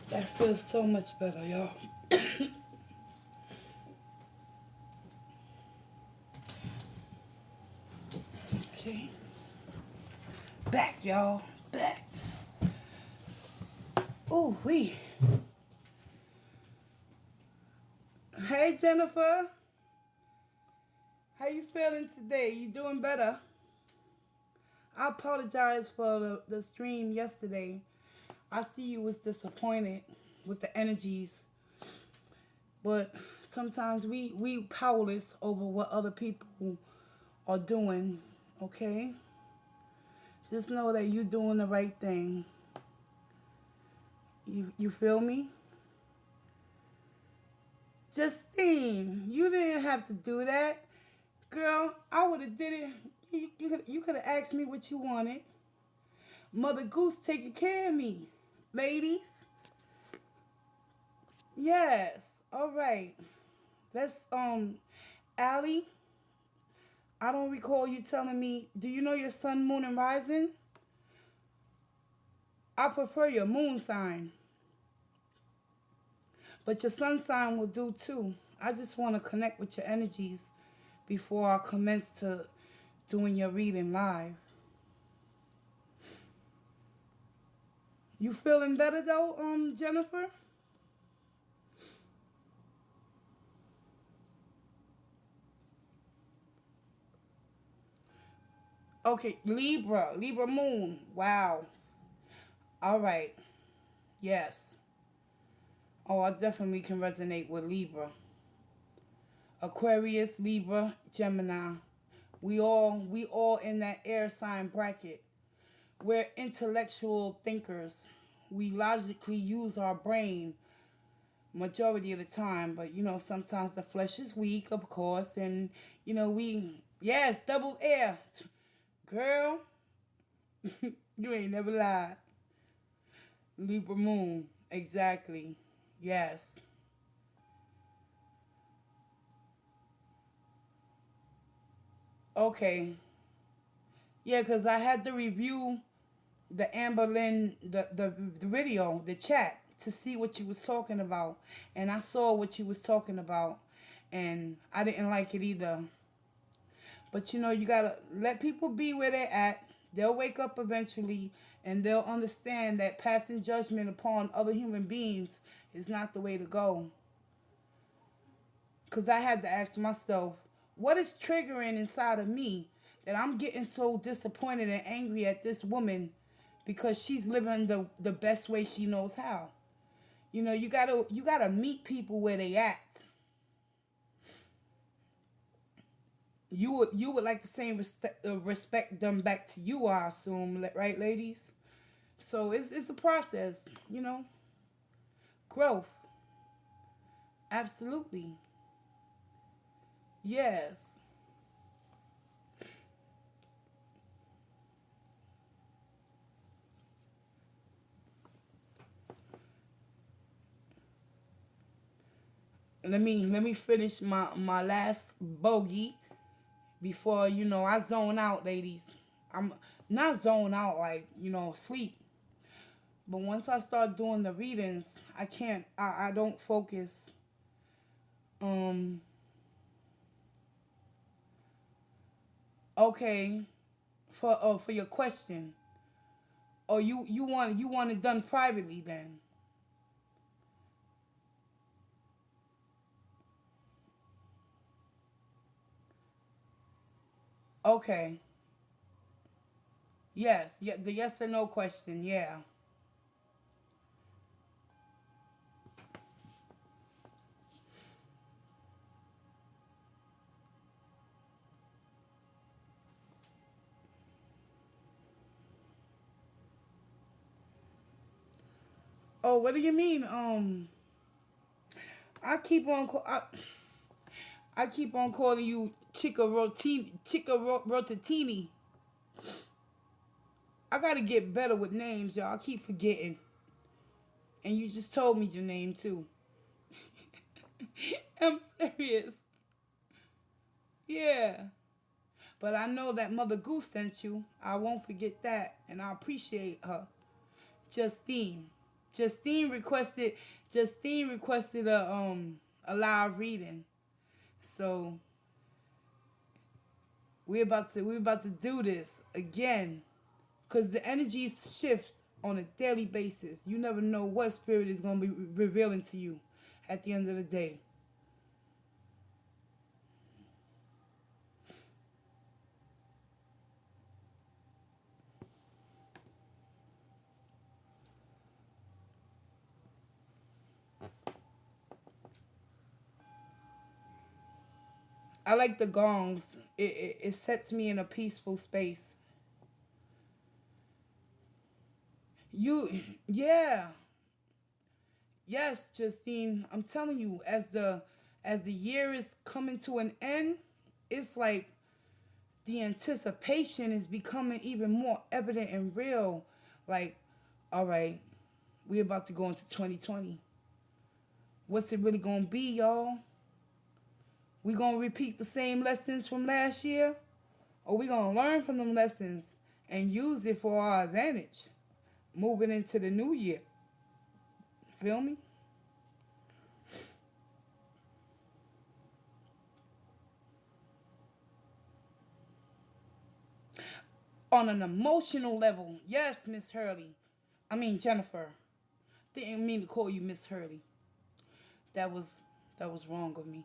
that feels so much better, y'all. Okay. Back, y'all. Back. Oh, we. Hey, Jennifer. How you feeling today? You doing better? I apologize for the stream yesterday. I see you was disappointed with the energies, but sometimes we powerless over what other people are doing. Okay, just know that you're doing the right thing. You feel me? Justine, you didn't have to do that. Girl, I would have did it. You could have asked me what you wanted. Mother Goose taking care of me. Ladies, yes. All right. Let's Allie, I don't recall you telling me, do you know your sun, moon, and rising? I prefer your moon sign, but your sun sign will do too. I just want to connect with your energies before I commence to doing your reading live. You feeling better though, Jennifer? Okay, Libra moon. Wow. All right. Yes. Oh, I definitely can resonate with Libra. Aquarius, Libra, Gemini. We all in that air sign bracket. We're intellectual thinkers. We logically use our brain majority of the time, but sometimes the flesh is weak, of course, and we yes, double air. Girl, you ain't never lied. Libra moon. Exactly. Yes. Okay. Yeah, because I had to review the Amber Lynn, the video, the chat, to see what you was talking about. And I saw what you was talking about. And I didn't like it either. But you gotta let people be where they're at. They'll wake up eventually and they'll understand that passing judgment upon other human beings is not the way to go. Because I had to ask myself, what is triggering inside of me that I'm getting so disappointed and angry at this woman because she's living the best way she knows how. You gotta meet people where they at. You would like the same respect done back to you, I assume, right, ladies? So it's a process, growth. Absolutely. Yes. Let me finish my last bogey before I zone out, ladies. I'm not zone out like sleep, but once I start doing the readings, I can't. I don't focus. Um. Okay. For your question, or you want it done privately then? Okay. Yes. Yeah. The yes or no question. Yeah. Oh, what do you mean? I keep on. I keep on calling you Chica Rotatini. I gotta get better with names, y'all. I keep forgetting. And you just told me your name too. I'm serious. Yeah. But I know that Mother Goose sent you. I won't forget that. And I appreciate her. Justine. Justine requested Justine requested a live reading. So we're about to do this again. Cause the energies shift on a daily basis. You never know what spirit is gonna be revealing to you at the end of the day. I like the gongs. It sets me in a peaceful space. Yeah, yes, Justine. I'm telling you, as the year is coming to an end, it's like the anticipation is becoming even more evident and real. Like, all right, we're about to go into 2020. What's it really gonna be, y'all? We gonna repeat the same lessons from last year, or we gonna learn from them lessons and use it for our advantage, moving into the new year? Feel me? On an emotional level, yes, Miss Hurley. I mean Jennifer. Didn't mean to call you Miss Hurley. That was that was wrong of me.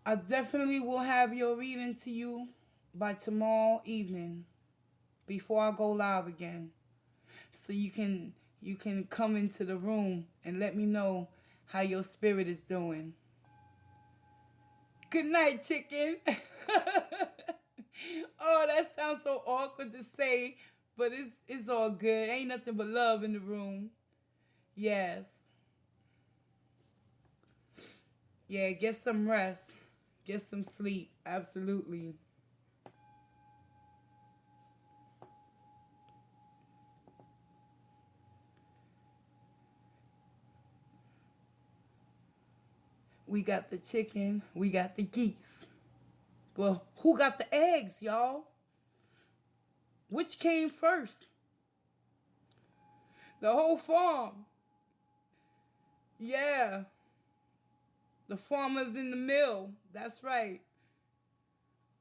I definitely will have your reading to you by tomorrow evening before I go live again. so you can come into the room and let me know how your spirit is doing. Good night, chicken. Oh, that sounds so awkward to say, but it's all good. Ain't nothing but love in the room. Yes. Yeah, get some rest. Get some sleep. Absolutely. We got the chicken. We got the geese. Well, who got the eggs, y'all? Which came first? The whole farm. Yeah. The farmer's in the mill. That's right.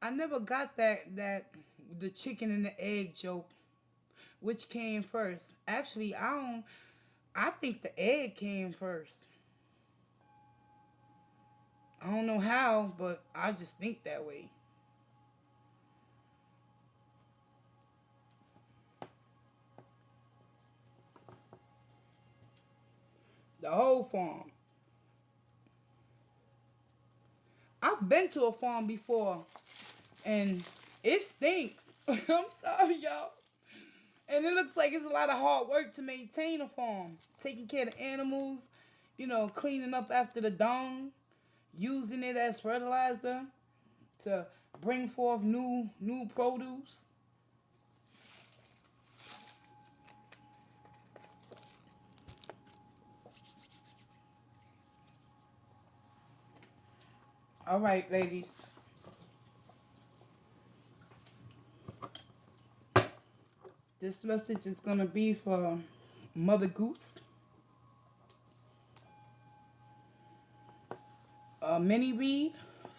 I never got that the chicken and the egg joke. Which came first? Actually, I think the egg came first. I don't know how, but I just think that way. The whole farm. I've been to a farm before and it stinks. I'm sorry, y'all. And it looks like it's a lot of hard work to maintain a farm. Taking care of the animals, cleaning up after the dung, using it as fertilizer to bring forth new produce. All right, ladies. This message is going to be for Mother Goose. A mini read,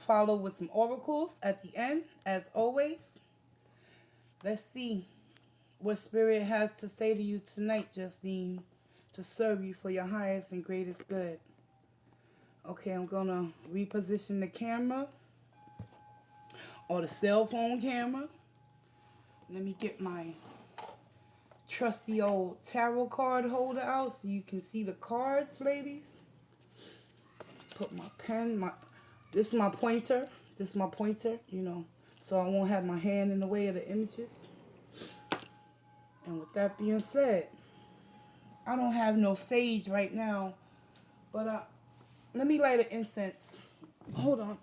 followed with some oracles at the end, as always. Let's see what Spirit has to say to you tonight, Justine, to serve you for your highest and greatest good. Okay, I'm going to reposition the camera or the cell phone camera. Let me get my trusty old tarot card holder out so you can see the cards, ladies. Put my pen, this is my pointer. So I won't have my hand in the way of the images. And with that being said, I don't have no sage right now, but let me light an incense. Hold on.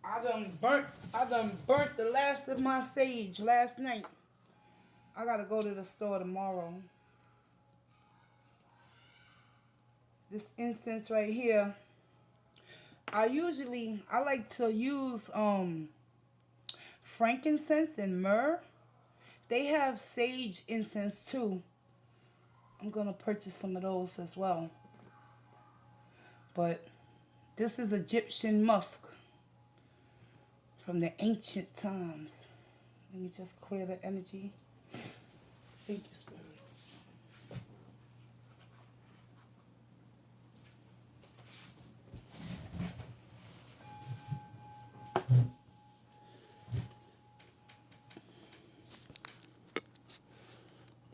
I done burnt the last of my sage last night. I gotta go to the store tomorrow. This incense right here, I like to use frankincense and myrrh. They have sage incense too. I'm gonna purchase some of those as well. But this is Egyptian musk from the ancient times. Let me just clear the energy. Thank you, Spirit.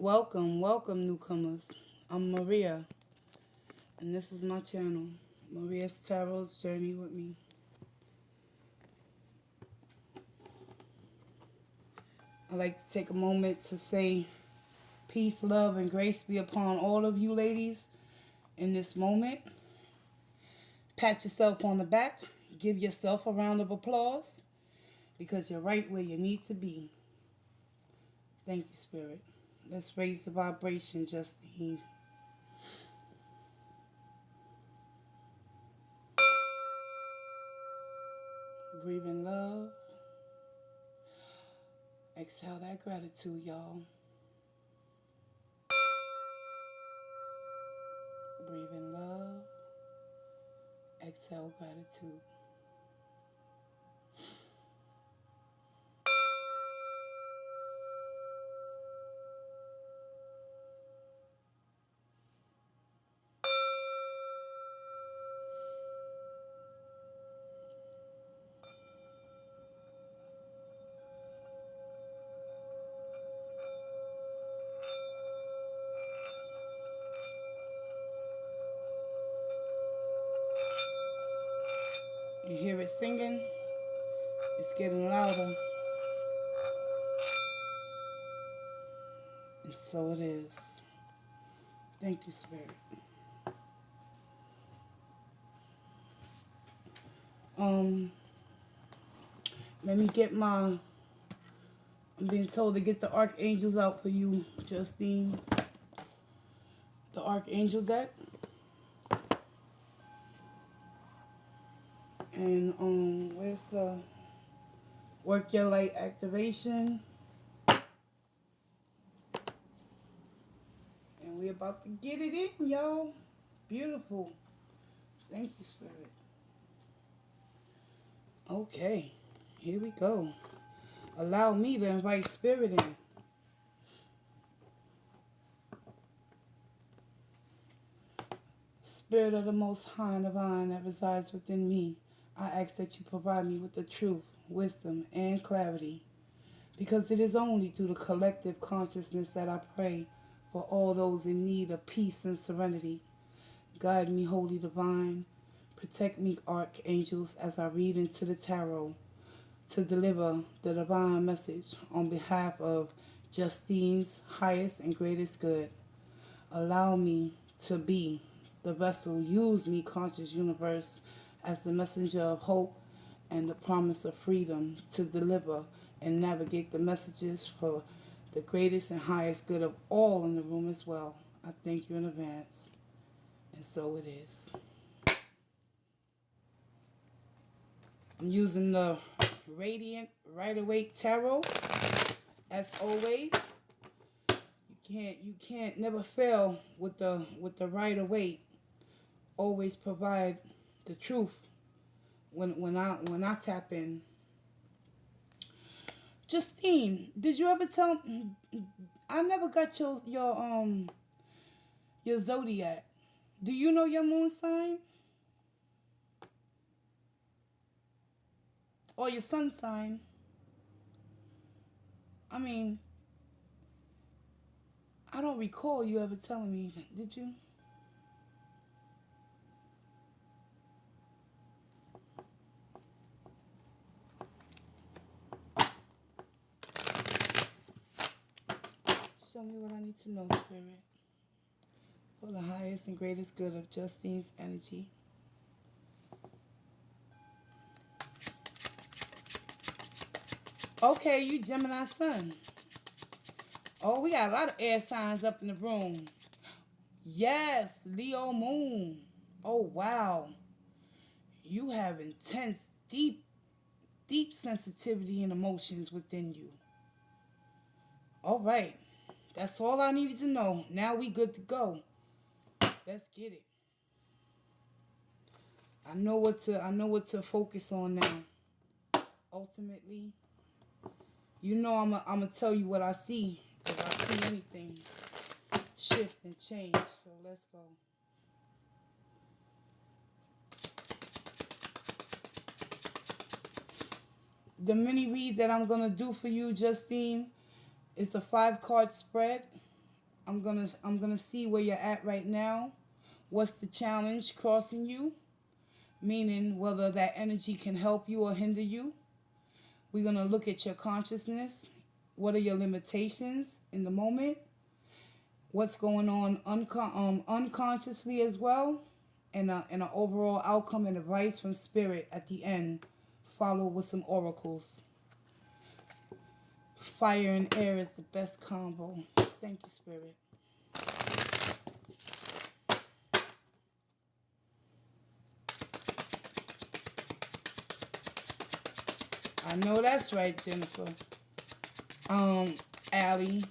Welcome, welcome, newcomers. I'm Maria, and this is my channel, Maria's Tarot's Journey with Me. I'd like to take a moment to say peace, love, and grace be upon all of you ladies in this moment. Pat yourself on the back. Give yourself a round of applause because you're right where you need to be. Thank you, Spirit. Let's raise the vibration, Justine. Breathe in love. Exhale that gratitude, y'all. Breathe in love. Exhale gratitude. You hear it singing? It's getting louder. And so it is. Thank you, Spirit. Um, Let me get my. I'm being told to get the archangels out for you, Justine. The archangel deck. And where's the work your light activation? And we're about to get it in, y'all. Beautiful. Thank you, Spirit. Okay, here we go. Allow me to invite Spirit in. Spirit of the Most High and Divine that resides within me, I ask that you provide me with the truth, wisdom, and clarity, because it is only through the collective consciousness that I pray for all those in need of peace and serenity. Guide me, Holy Divine. Protect me, archangels, as I read into the tarot to deliver the divine message on behalf of Justine's highest and greatest good. Allow me to be the vessel. Use me, conscious universe, as the messenger of hope and the promise of freedom to deliver and navigate the messages for the greatest and highest good of all in the room as well. I thank you in advance. And so it is. I'm using the Radiant Rider-Waite Tarot. As always, you can't never fail with the Rider-Waite. Always provide the truth when I tap in. Justine, did you ever tell? I never got your zodiac. Do you know your moon sign or your sun sign? I mean, I don't recall you ever telling me. Did you? Show me what I need to know, Spirit, for the highest and greatest good of Justine's energy. Okay, you Gemini sun. Oh, we got a lot of air signs up in the room. Yes, Leo moon. Oh, wow. You have intense, deep sensitivity and emotions within you. All right. That's all I needed to know. Now we good to go. Let's get it. I know what to focus on now. Ultimately, you know I'm gonna tell you what I see. If I see anything shift and change. So let's go. The mini read that I'm gonna do for you, Justine, is a 5-card spread. I'm gonna see where you're at right now. What's the challenge crossing you? Meaning whether that energy can help you or hinder you. We're gonna look at your consciousness. What are your limitations in the moment? What's going on unconsciously as well, and an overall outcome and advice from Spirit at the end, followed with some oracles. Fire and air is the best combo. Thank you, Spirit. I know that's right, Jennifer. Allie.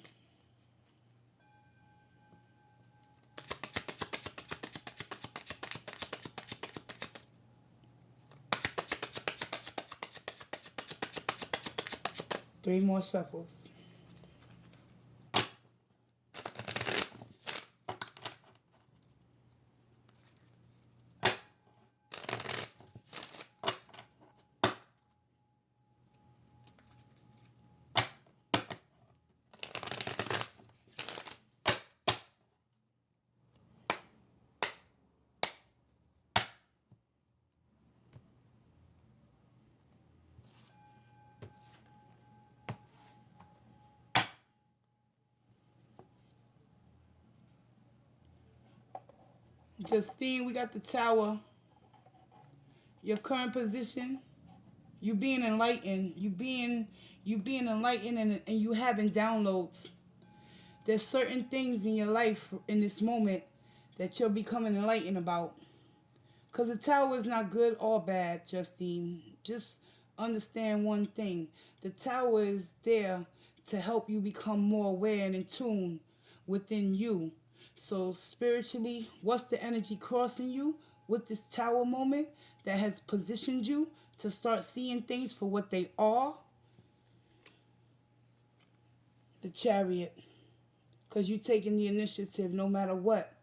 Three more shuffles. Justine, we got the Tower. Your current position, you being enlightened, you being enlightened, and you having downloads. There's certain things in your life in this moment that you're becoming enlightened about. Because the Tower is not good or bad, Justine. Just understand one thing. The Tower is there to help you become more aware and in tune within you. So, spiritually, what's the energy crossing you with this Tower moment that has positioned you to start seeing things for what they are? The Chariot. Because you're taking the initiative no matter what.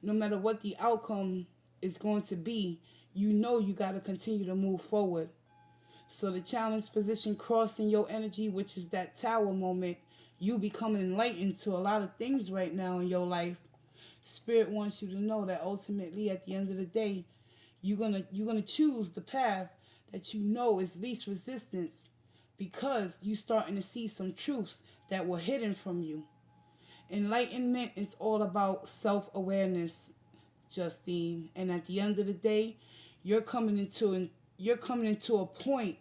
No matter what the outcome is going to be, you know you got to continue to move forward. So the challenge position crossing your energy, which is that Tower moment, you becoming enlightened to a lot of things right now in your life. Spirit wants you to know that ultimately at the end of the day, you're gonna choose the path that you know is least resistance, because you starting to see some truths that were hidden from you. Enlightenment is all about self-awareness, Justine. And at the end of the day, you're coming into you're coming into a point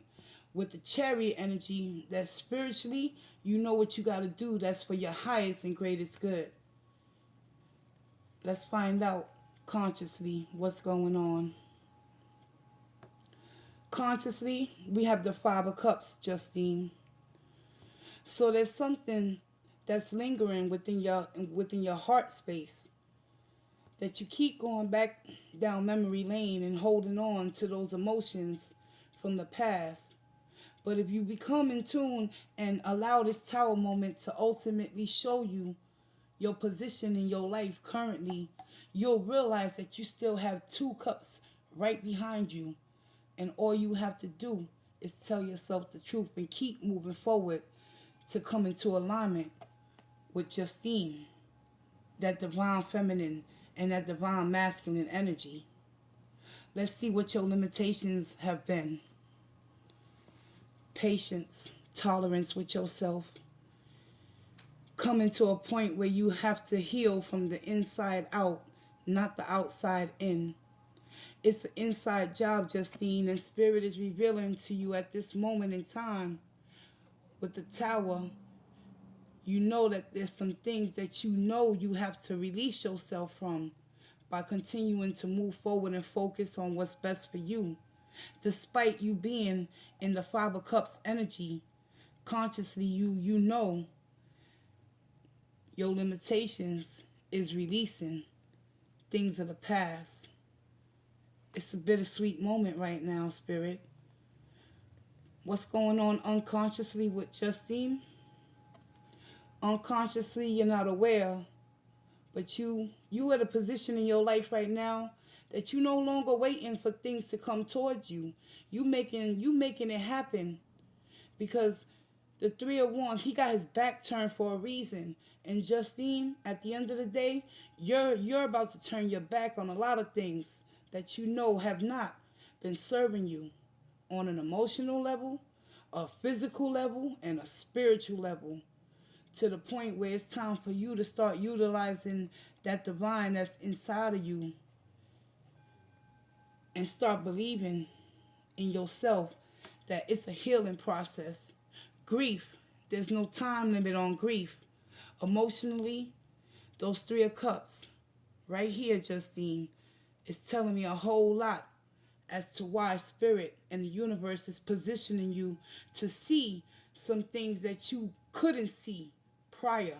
with the Chariot energy that spiritually you know what you got to do that's for your highest and greatest good. Let's find out consciously what's going on. Consciously, we have the Five of Cups, Justine. So there's something that's lingering within your heart space, that you keep going back down memory lane and holding on to those emotions from the past. But if you become in tune and allow this Tower moment to ultimately show you your position in your life currently, you'll realize that you still have two cups right behind you. And all you have to do is tell yourself the truth and keep moving forward to come into alignment with Justine, that divine feminine and that divine masculine energy. Let's see what your limitations have been. Patience, tolerance with yourself. Coming to a point where you have to heal from the inside out, not the outside in. It's an inside job, Justine, and Spirit is revealing to you at this moment in time with the Tower. You know that there's some things that you know you have to release yourself from by continuing to move forward and focus on what's best for you. Despite you being in the Five of Cups energy, consciously you know your limitations is releasing things of the past. It's a bittersweet moment right now, Spirit. What's going on unconsciously with Justine? Unconsciously, you're not aware, but you at a position in your life right now that you no longer waiting for things to come towards you. You making it happen, because the Three of Wands, he got his back turned for a reason. And Justine, at the end of the day, you're about to turn your back on a lot of things that you know have not been serving you on an emotional level, a physical level, and a spiritual level, to the point where it's time for you to start utilizing that divine that's inside of you and start believing in yourself that it's a healing process. Grief, there's no time limit on grief. Emotionally, those Three of Cups right here, Justine, is telling me a whole lot as to why Spirit and the universe is positioning you to see some things that you couldn't see prior.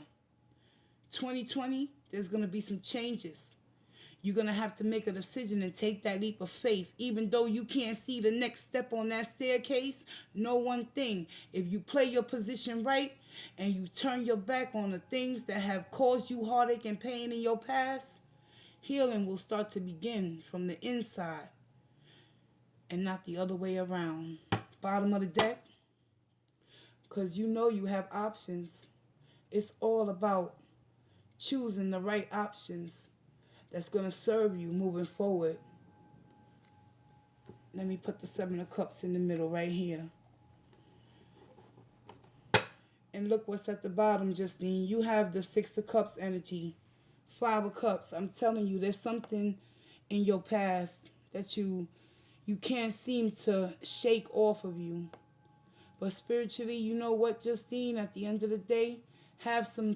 2020, there's going to be some changes. You're going to have to make a decision and take that leap of faith. Even though you can't see the next step on that staircase, know one thing. If you play your position right and you turn your back on the things that have caused you heartache and pain in your past, healing will start to begin from the inside and not the other way around. Bottom of the deck, because you know you have options. It's all about choosing the right options that's going to serve you moving forward. Let me put the Seven of Cups in the middle right here. And look what's at the bottom, Justine. You have the Six of Cups energy Five of Cups. I'm telling you, there's something in your past that you can't seem to shake off of you. But spiritually, you know what, Justine? At the end of the day, have some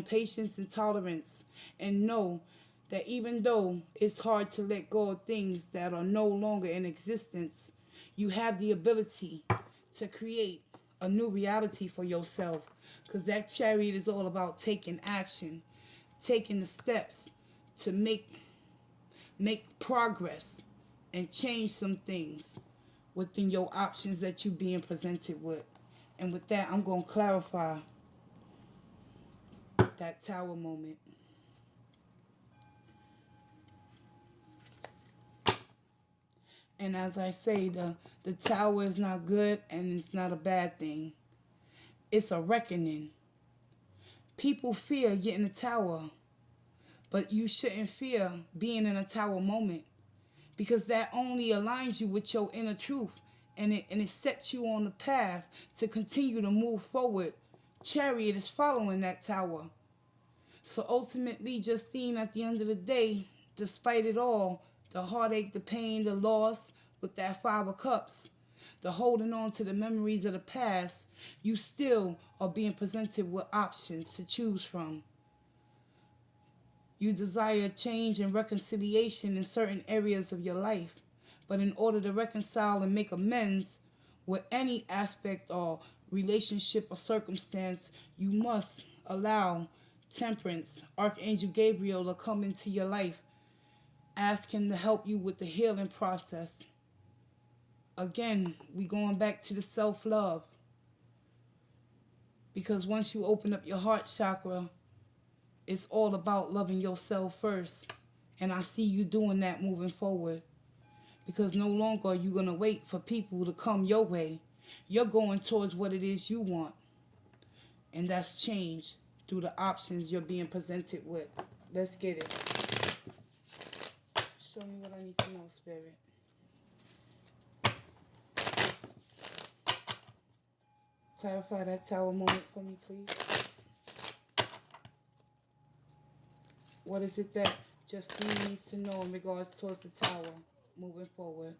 patience and tolerance, and know that even though it's hard to let go of things that are no longer in existence, you have the ability to create a new reality for yourself. Because that chariot is all about taking action, taking the steps to make progress and change some things within your options that you're being presented with. And with that, I'm going to clarify that tower moment. And as I say, the tower is not good and it's not a bad thing. It's a reckoning. People fear getting a tower, but you shouldn't fear being in a tower moment, because that only aligns you with your inner truth, and it sets you on the path to continue to move forward. Chariot is following that tower. So ultimately, Justine, at the end of the day, despite it all, the heartache, the pain, the loss, with that Five of Cups, the holding on to the memories of the past, you still are being presented with options to choose from. You desire change and reconciliation in certain areas of your life. But in order to reconcile and make amends with any aspect or relationship or circumstance, you must allow Temperance, Archangel Gabriel, to come into your life. Ask him to help you with the healing process. Again, we going back to the self-love. Because once you open up your heart chakra, it's all about loving yourself first. And I see you doing that moving forward. Because no longer are you going to wait for people to come your way. You're going towards what it is you want. And that's change through the options you're being presented with. Let's get it. Show me what I need to know, Spirit. Clarify that tower moment for me, please. What is it that Justine needs to know in regards towards the tower moving forward?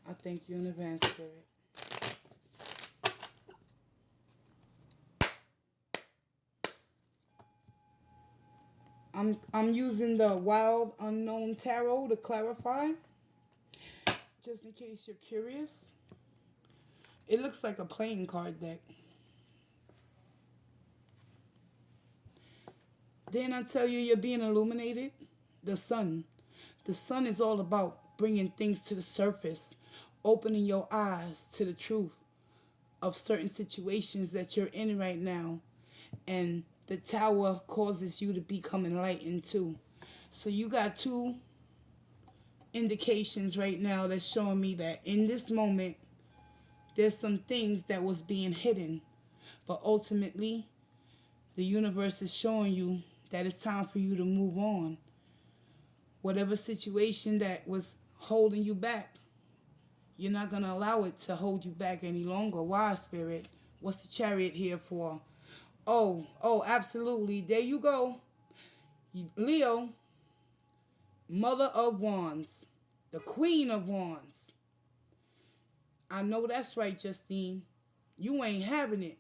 I thank you in advance, Spirit. I'm using the Wild Unknown Tarot to clarify, just in case you're curious. It looks like a playing card deck. Didn't I tell you you're being illuminated? The sun. The sun is all about bringing things to the surface, opening your eyes to the truth of certain situations that you're in right now. And the tower causes you to become enlightened too. So you got two indications right now that's showing me that in this moment, there's some things that was being hidden. But ultimately, the universe is showing you that it's time for you to move on. Whatever situation that was holding you back, you're not going to allow it to hold you back any longer. Why, Spirit? What's the Chariot here for? Oh, absolutely. There you go. Leo, Mother of Wands, the Queen of Wands. I know that's right, Justine. You ain't having it.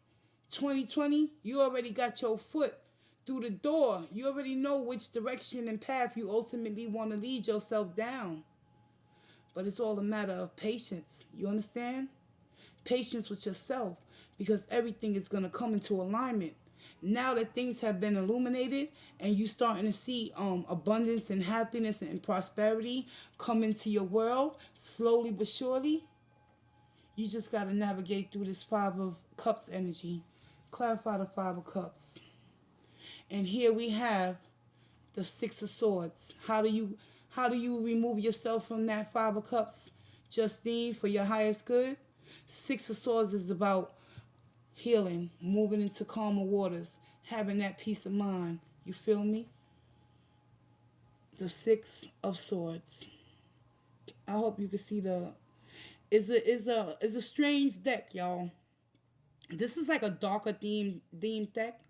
2020, you already got your foot through the door. You already know which direction and path you ultimately want to lead yourself down. But it's all a matter of patience. You understand? Patience with yourself, because everything is going to come into alignment. Now that things have been illuminated and you starting to see abundance and happiness and prosperity come into your world, slowly but surely, you just got to navigate through this Five of Cups energy. Clarify the Five of Cups. And here we have the Six of Swords. How do you remove yourself from that Five of Cups, Justine, for your highest good? Six of Swords is about healing, moving into calmer waters, having that peace of mind. You feel me? The Six of Swords. I hope you can see the. It's a strange deck, y'all. This is like a darker theme deck,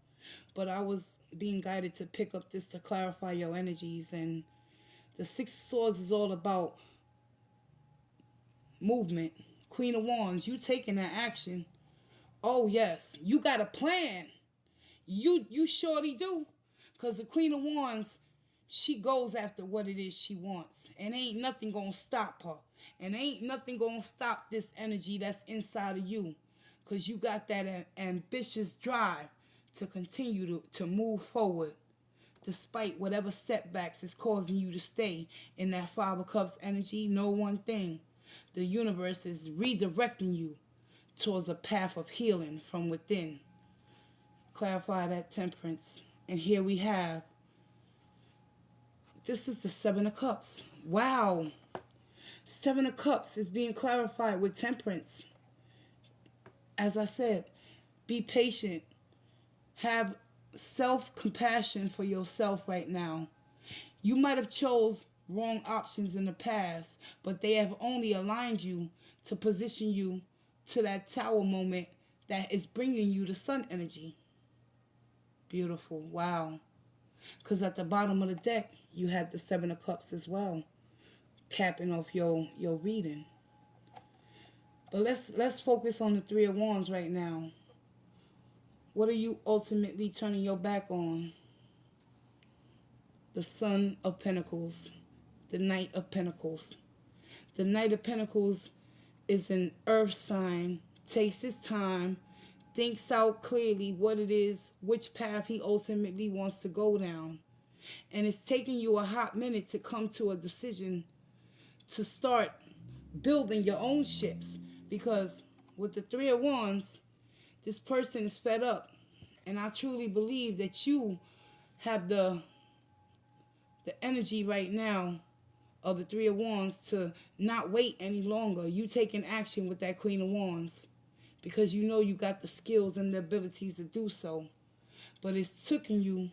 but I was being guided to pick up this to clarify your energies. And the Six of Swords is all about movement. Queen of Wands, you taking that action. Oh yes, you got a plan. You surely do. Cause the Queen of Wands, she goes after what it is she wants. And ain't nothing gonna stop her. And ain't nothing gonna stop this energy that's inside of you. Cause you got that ambitious drive to continue to move forward despite whatever setbacks is causing you to stay in that Five of Cups energy. Know one thing: the universe is redirecting you towards a path of healing from within. Clarify that, Temperance. And here we have, this is the Seven of Cups. Wow. Seven of Cups is being clarified with Temperance. As I said, be patient. Have self-compassion for yourself right now. You might have chose wrong options in the past, but they have only aligned you to position you to that tower moment that is bringing you the sun energy. Beautiful. Wow. Because at the bottom of the deck, you have the Seven of Cups as well, capping off your reading. But let's focus on the Three of Wands right now. What are you ultimately turning your back on? The Son of Pentacles, the Knight of Pentacles. The Knight of Pentacles is an earth sign, takes his time, thinks out clearly what it is, which path he ultimately wants to go down. And it's taking you a hot minute to come to a decision to start building your own ships. Because with the Three of Wands, this person is fed up. And I truly believe that you have the energy right now of the Three of Wands to not wait any longer. You taking action with that Queen of Wands because you know you got the skills and the abilities to do so. But it's taken you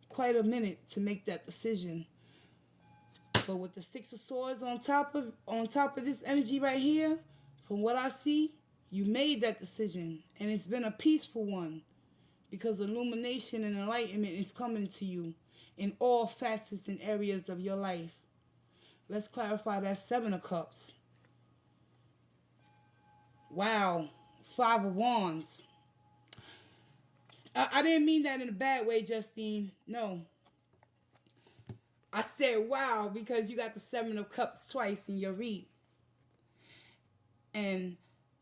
quite a minute to make that decision. But with the Six of Swords on top of this energy right here, from what I see, you made that decision, and it's been a peaceful one because illumination and enlightenment is coming to you in all facets and areas of your life. Let's clarify that Seven of Cups. Wow. Five of Wands. I didn't mean that in a bad way, Justine. No. I said wow because you got the Seven of Cups twice in your read. And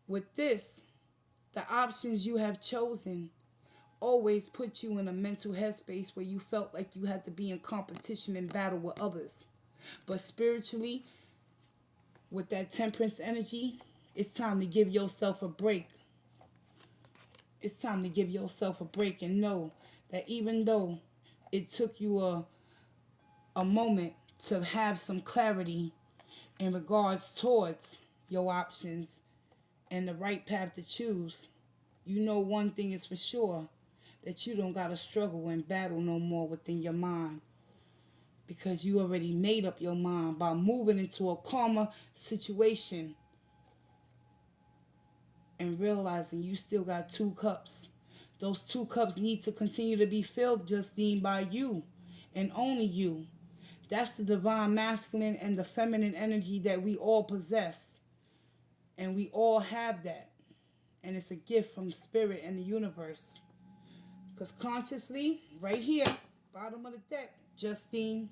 with this, the options you have chosen always put you in a mental headspace where you felt like you had to be in competition and battle with others. But spiritually, with that Temperance energy, it's time to give yourself a break. It's time to give yourself a break and know that even though it took you a moment to have some clarity in regards towards your options and the right path to choose, you know one thing is for sure, that you don't got to struggle and battle no more within your mind, because you already made up your mind by moving into a calmer situation and realizing you still got two cups. Those two cups need to continue to be filled, Justine, by you and only you. That's the divine masculine and the feminine energy that we all possess. And we all have that. And it's a gift from spirit and the universe. Because consciously, right here, bottom of the deck, Justine,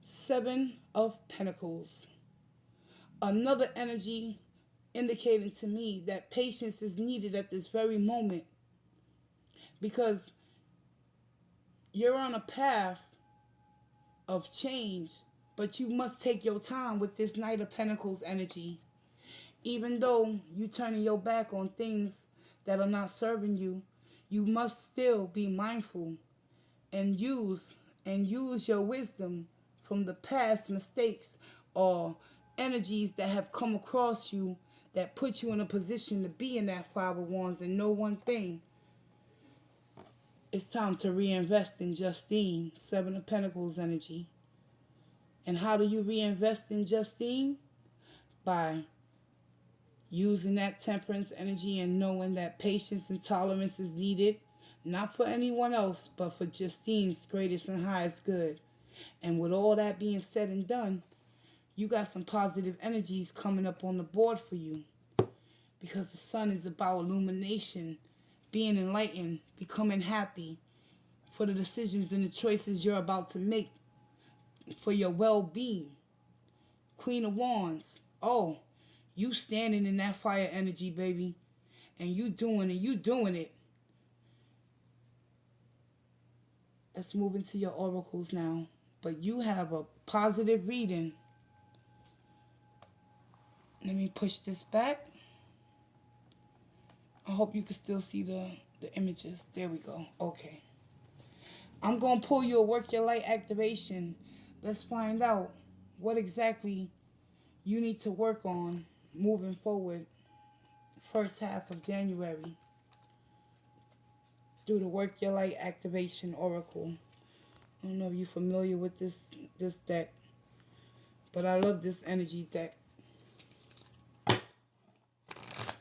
Seven of Pentacles. Another energy indicating to me that patience is needed at this very moment, because you're on a path of change, but you must take your time with this Knight of Pentacles energy. Even though you turning your back on things that are not serving you, you must still be mindful and use your wisdom from the past mistakes or energies that have come across you that put you in a position to be in that Five of Wands. And know one thing: it's time to reinvest in Justine, Seven of Pentacles energy. And how do you reinvest in Justine? By using that Temperance energy and knowing that patience and tolerance is needed. Not for anyone else, but for Justine's greatest and highest good. And with all that being said and done, you got some positive energies coming up on the board for you. Because the sun is about illumination, being enlightened, becoming happy for the decisions and the choices you're about to make for your well-being. Queen of Wands. Oh, you standing in that fire energy, baby. And you doing it. Let's move into your oracles now. But you have a positive reading. Let me push this back. I hope you can still see the images. There we go. Okay. I'm going to pull you a work your light activation. Let's find out what exactly you need to work on moving forward. First half of January. Do the work your light activation oracle. I don't know if you're familiar with this deck, but I love this energy deck.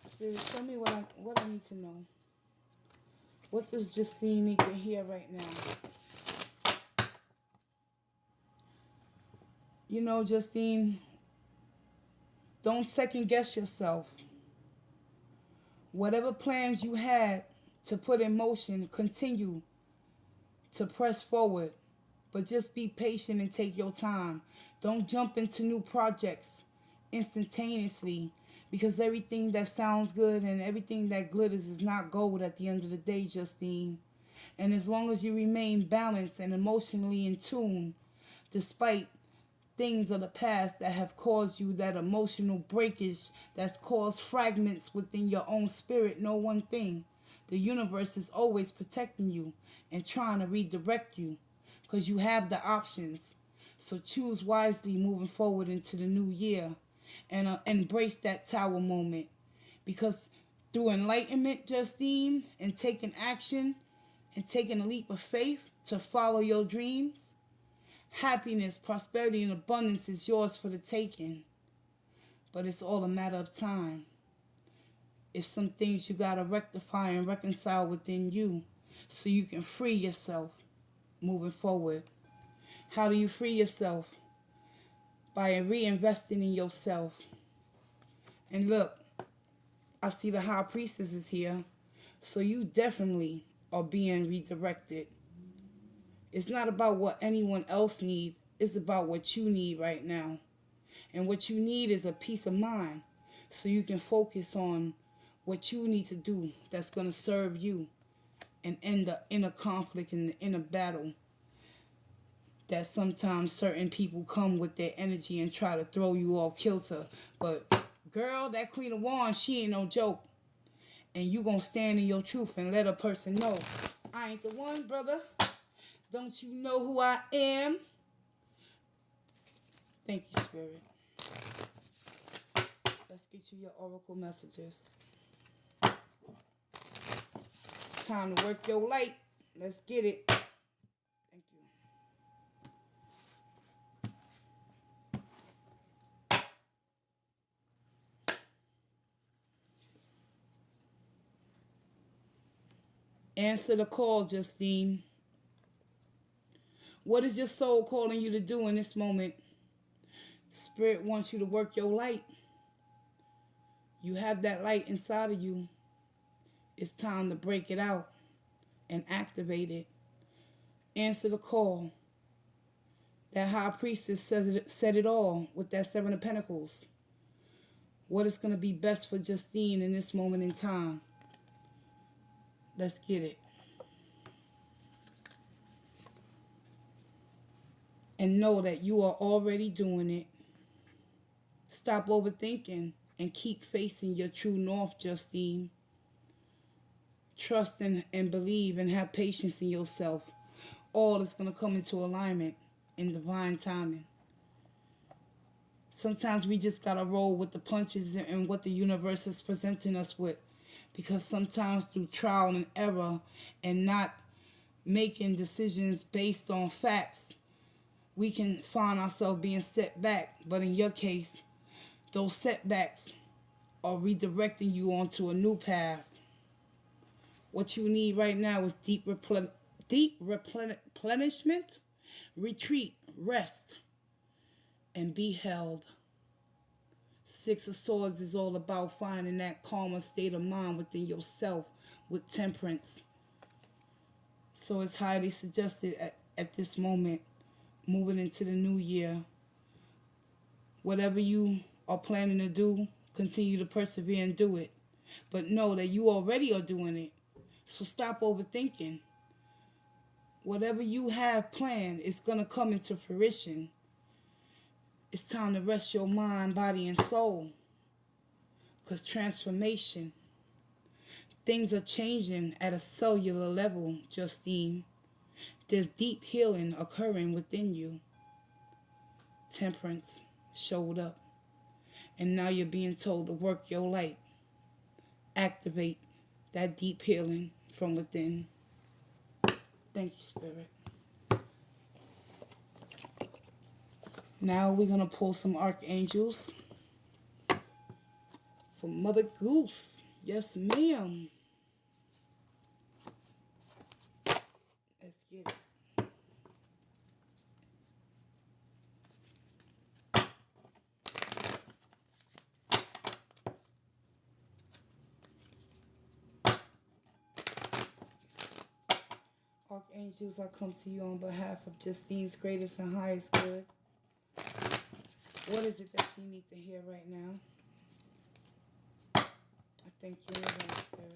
Spirit, tell me what I need to know. What does Justine need to hear right now? You know, Justine, don't second guess yourself. Whatever plans you had to put in motion, continue to press forward. But just be patient and take your time. Don't jump into new projects instantaneously, because everything that sounds good and everything that glitters is not gold at the end of the day, Justine. And as long as you remain balanced and emotionally in tune, despite things of the past that have caused you that emotional breakage, that's caused fragments within your own spirit, know one thing. The universe is always protecting you and trying to redirect you, because you have the options. So choose wisely moving forward into the new year, and embrace that tower moment. Because through enlightenment, Justine, and taking action and taking a leap of faith to follow your dreams, happiness, prosperity, and abundance is yours for the taking. But it's all a matter of time. It's some things you got to rectify and reconcile within you so you can free yourself moving forward. How do you free yourself? By reinvesting in yourself. And look, I see the High Priestess is here. So you definitely are being redirected. It's not about what anyone else needs. It's about what you need right now. And what you need is a peace of mind, so you can focus on what you need to do that's going to serve you and end the inner conflict and the inner battle that sometimes certain people come with their energy and try to throw you off kilter. But girl, that Queen of Wands, she ain't no joke. And you gonna stand in your truth and let a person know, I ain't the one, brother. Don't you know who I am? Thank you, Spirit. Let's get you your oracle messages. It's time to work your light. Let's get it. Thank you. Answer the call, Justine. What is your soul calling you to do in this moment? Spirit wants you to work your light. You have that light inside of you. It's time to break it out and activate it. Answer the call. That High Priestess said it all with that Seven of Pentacles. What is going to be best for Justine in this moment in time? Let's get it. And know that you are already doing it. Stop overthinking and keep facing your true north, Justine. Trust and believe and have patience in yourself. All is going to come into alignment in divine timing. Sometimes we just got to roll with the punches and what the universe is presenting us with. Because sometimes through trial and error and not making decisions based on facts, we can find ourselves being set back. But in your case, those setbacks are redirecting you onto a new path What you need right now is deep replenishment, retreat, rest, and be held. Six of Swords is all about finding that calmer state of mind within yourself with temperance. So it's highly suggested at this moment, moving into the new year. Whatever you are planning to do, continue to persevere and do it. But know that you already are doing it. So stop overthinking. Whatever you have planned is going to come into fruition. It's time to rest your mind, body, and soul. Because transformation, things are changing at a cellular level, Justine. There's deep healing occurring within you. Temperance showed up. And now you're being told to work your light. Activate that deep healing from within. Thank you, Spirit. Now we're going to pull some archangels for Mother Goose. Yes, ma'am. Let's get it. Archangels, I come to you on behalf of Justine's greatest and highest good. What is it that she needs to hear right now? I thank you in advance, Spirit.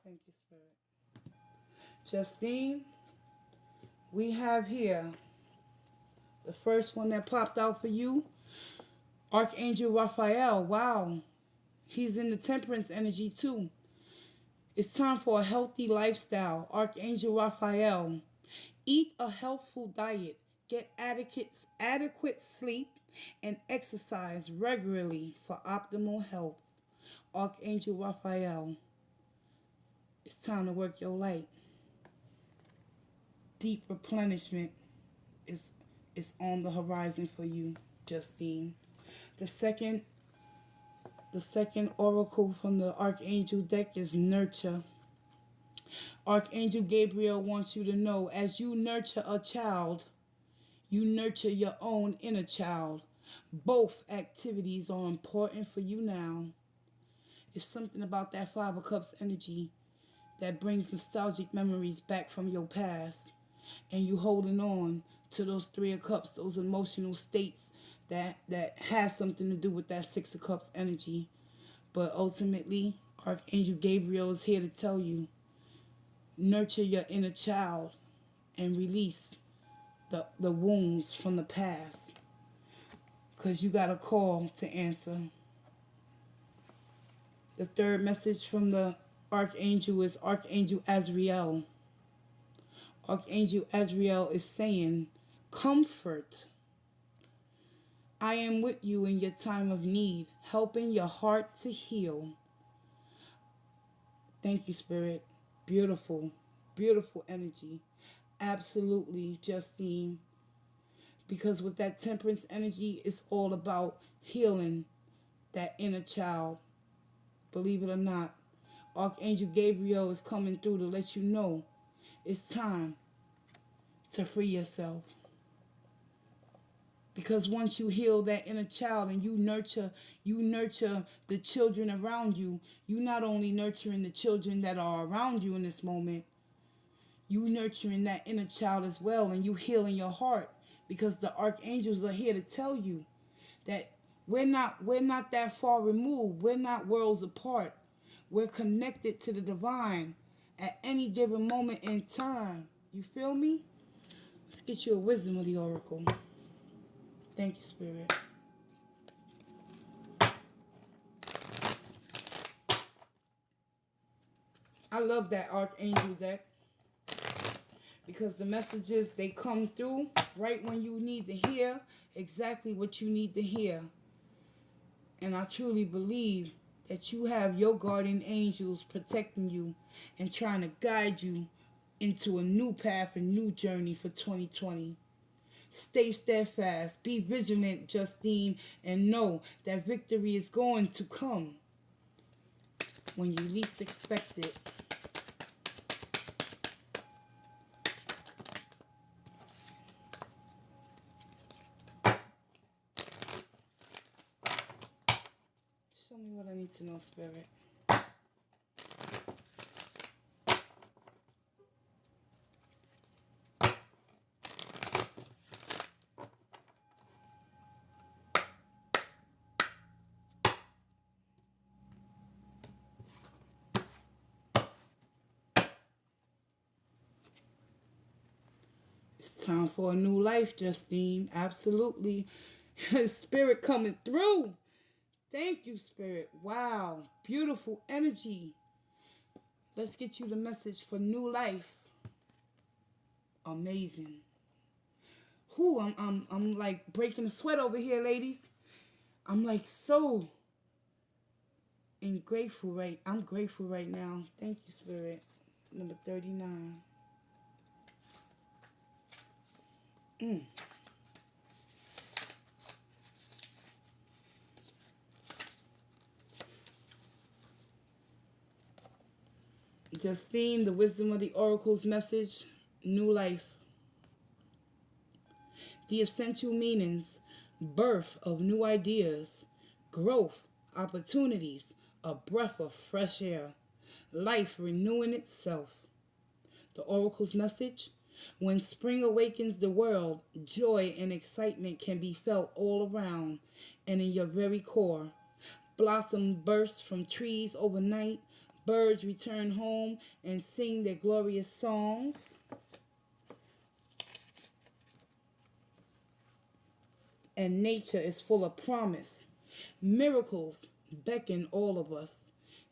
Thank you, Spirit. Justine, we have here the first one that popped out for you, Archangel Raphael. Wow. He's in the temperance energy too. It's time for a healthy lifestyle. Archangel Raphael. Eat a healthful diet. Get adequate sleep and exercise regularly for optimal health. Archangel Raphael. It's time to work your light. Deep replenishment is on the horizon for you, Justine. The second oracle from the Archangel deck is nurture. Archangel Gabriel wants you to know, as you nurture a child, you nurture your own inner child. Both activities are important for you now. It's something about that Five of Cups energy that brings nostalgic memories back from your past. And you holding on to those Three of Cups, those emotional states that has something to do with that Six of Cups energy. But ultimately, Archangel Gabriel is here to tell you, nurture your inner child and release the wounds from the past. Because you got a call to answer. The third message from the Archangel is Archangel Azrael. Archangel Azrael is saying, comfort. I am with you in your time of need, helping your heart to heal. Thank you, Spirit. Beautiful, beautiful energy. Absolutely, Justine. Because with that temperance energy, it's all about healing that inner child. Believe it or not, Archangel Gabriel is coming through to let you know it's time to free yourself. Because once you heal that inner child and you nurture the children around you, you not only nurturing the children that are around you in this moment, you nurturing that inner child as well, and you healing your heart. Because the archangels are here to tell you that we're not that far removed. We're not worlds apart. We're connected to the divine at any given moment in time. You feel me? Let's get you a wisdom of the oracle. Thank you, Spirit. I love that Archangel deck because the messages, they come through right when you need to hear exactly what you need to hear. And I truly believe that you have your guardian angels protecting you and trying to guide you into a new path and new journey for 2020. Stay steadfast, be vigilant, Justine, and know that victory is going to come when you least expect it. Show me what I need to know, Spirit. It's time for a new life, Justine. Absolutely. Spirit coming through. Thank you, Spirit. Wow. Beautiful energy. Let's get you the message for new life. Amazing. Whoo, I'm like breaking a sweat over here, ladies. I'm like so grateful I'm grateful right now. Thank you, Spirit. Number 39. Justine, the wisdom of the oracle's message, new life. The essential meanings, birth of new ideas, growth, opportunities, a breath of fresh air, life renewing itself. The oracle's message, when spring awakens the world, joy and excitement can be felt all around and in your very core. Blossom bursts from trees overnight, birds return home and sing their glorious songs. And nature is full of promise. Miracles beckon all of us.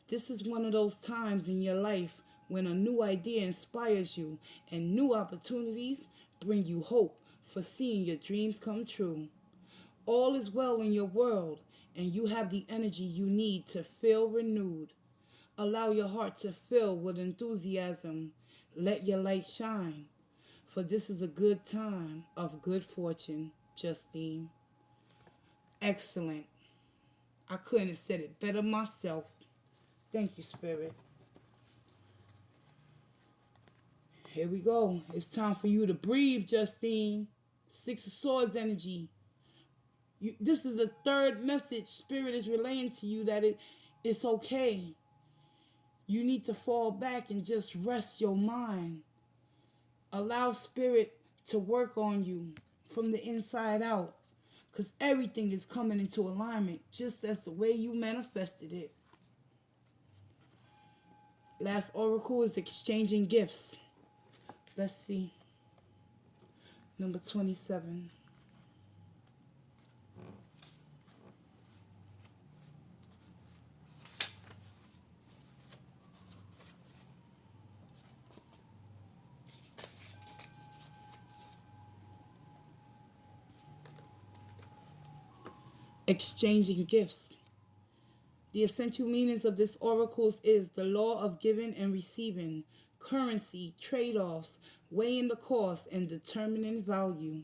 This is one of those times in your life when a new idea inspires you and new opportunities bring you hope for seeing your dreams come true. All is well in your world and you have the energy you need to feel renewed. Allow your heart to fill with enthusiasm. Let your light shine. For this is a good time of good fortune, Justine. Excellent. I couldn't have said it better myself. Thank you, Spirit. Here we go. It's time for you to breathe, Justine. Six of Swords energy. This is the third message Spirit is relaying to you that it's okay. You need to fall back and just rest your mind. Allow Spirit to work on you from the inside out. Because everything is coming into alignment just as the way you manifested it. Last oracle is exchanging gifts. Let's see. Number 27. Exchanging gifts. The essential meanings of this oracle is the law of giving and receiving, currency, trade-offs, weighing the cost, and determining value.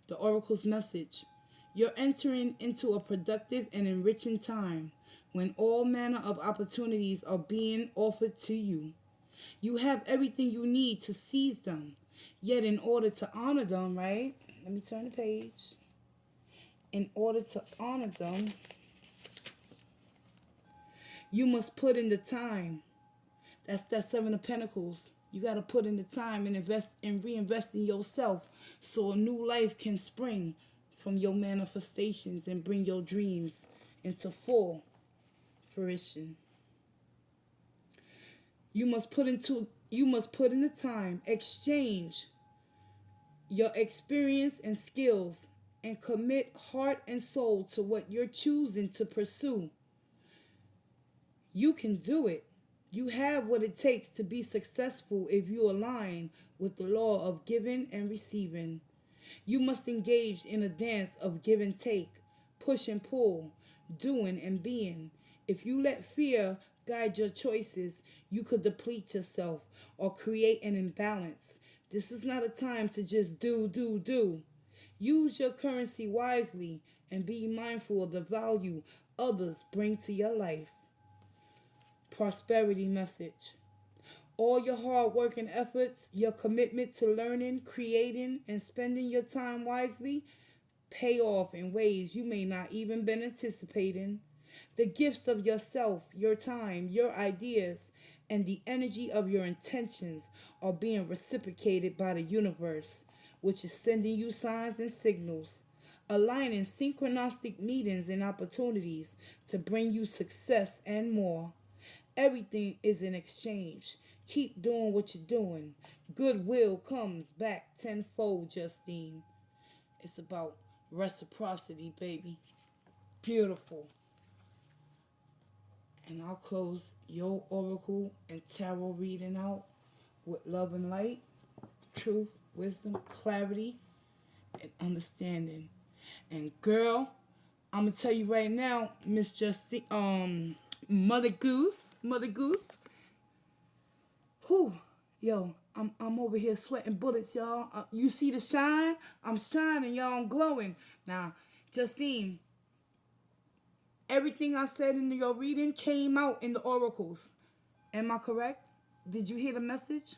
The oracle's message. You're entering into a productive and enriching time when all manner of opportunities are being offered to you. You have everything you need to seize them. Yet in order to honor them, right? Let me turn the page. In order to honor them, you must put in the time. That's that Seven of Pentacles. You got to put in the time and invest and reinvest in yourself so a new life can spring from your manifestations and bring your dreams into full fruition. You must put in the time, exchange your experience and skills, and commit heart and soul to what you're choosing to pursue. You can do it. You have what it takes to be successful if you align with the law of giving and receiving. You must engage in a dance of give and take, push and pull, doing and being. If you let fear guide your choices, you could deplete yourself or create an imbalance. This is not a time to just do. Use your currency wisely and be mindful of the value others bring to your life. Prosperity message. All your hard work and efforts, your commitment to learning, creating, and spending your time wisely pay off in ways you may not even been anticipating. The gifts of yourself, your time, your ideas, and the energy of your intentions are being reciprocated by the universe, which is sending you signs and signals, aligning synchronistic meetings and opportunities to bring you success and more. Everything is an exchange. Keep doing what you're doing. Goodwill comes back tenfold, Justine. It's about reciprocity, baby. Beautiful. And I'll close your oracle and tarot reading out with love and light, truth, wisdom, clarity, and understanding. And girl, I'm gonna tell you right now, Miss Justine, Mother Goose. Whew, yo, I'm over here sweating bullets, y'all. You see the shine? I'm shining, y'all. I'm glowing. Now, Justine, everything I said in your reading came out in the oracles. Am I correct? Did you hear the message?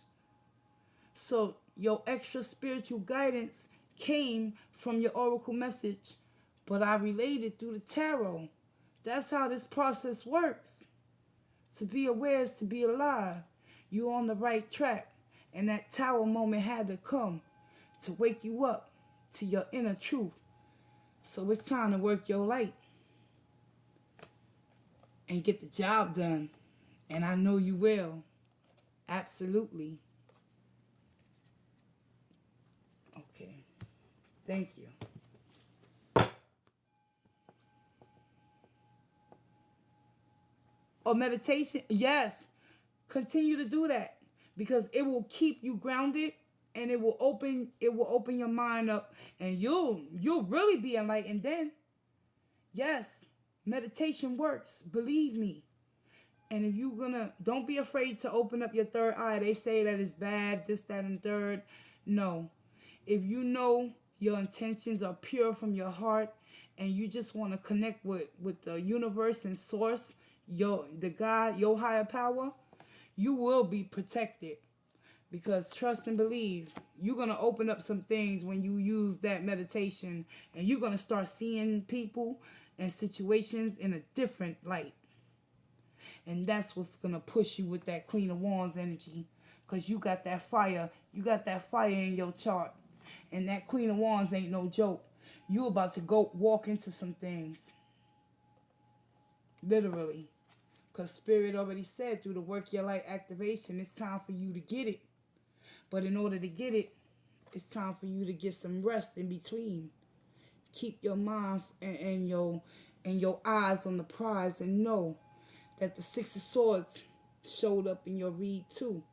So your extra spiritual guidance came from your oracle message, but I related through the tarot. That's how this process works. To be aware is to be alive. You're on the right track. And that tower moment had to come to wake you up to your inner truth. So it's time to work your light and get the job done. And I know you will. Absolutely. Okay. Thank you. Or meditation, yes. Continue to do that because it will keep you grounded and it will open your mind up and you'll really be enlightened then. Yes, meditation works, believe me. And if you're gonna, don't be afraid to open up your third eye. They say that it's bad, this, that, and third. No. If you know your intentions are pure from your heart and you just want to connect with the universe and source, the God, your higher power, you will be protected. Because trust and believe, you're going to open up some things when you use that meditation and you're going to start seeing people and situations in a different light. And that's what's going to push you with that Queen of Wands energy. Because you got that fire. You got that fire in your chart. And that Queen of Wands ain't no joke. You about to go walk into some things. Literally. Because Spirit already said through the Work Your Light activation, it's time for you to get it. But in order to get it, it's time for you to get some rest in between. Keep your mind and your eyes on the prize and know that the Six of Swords showed up in your read too.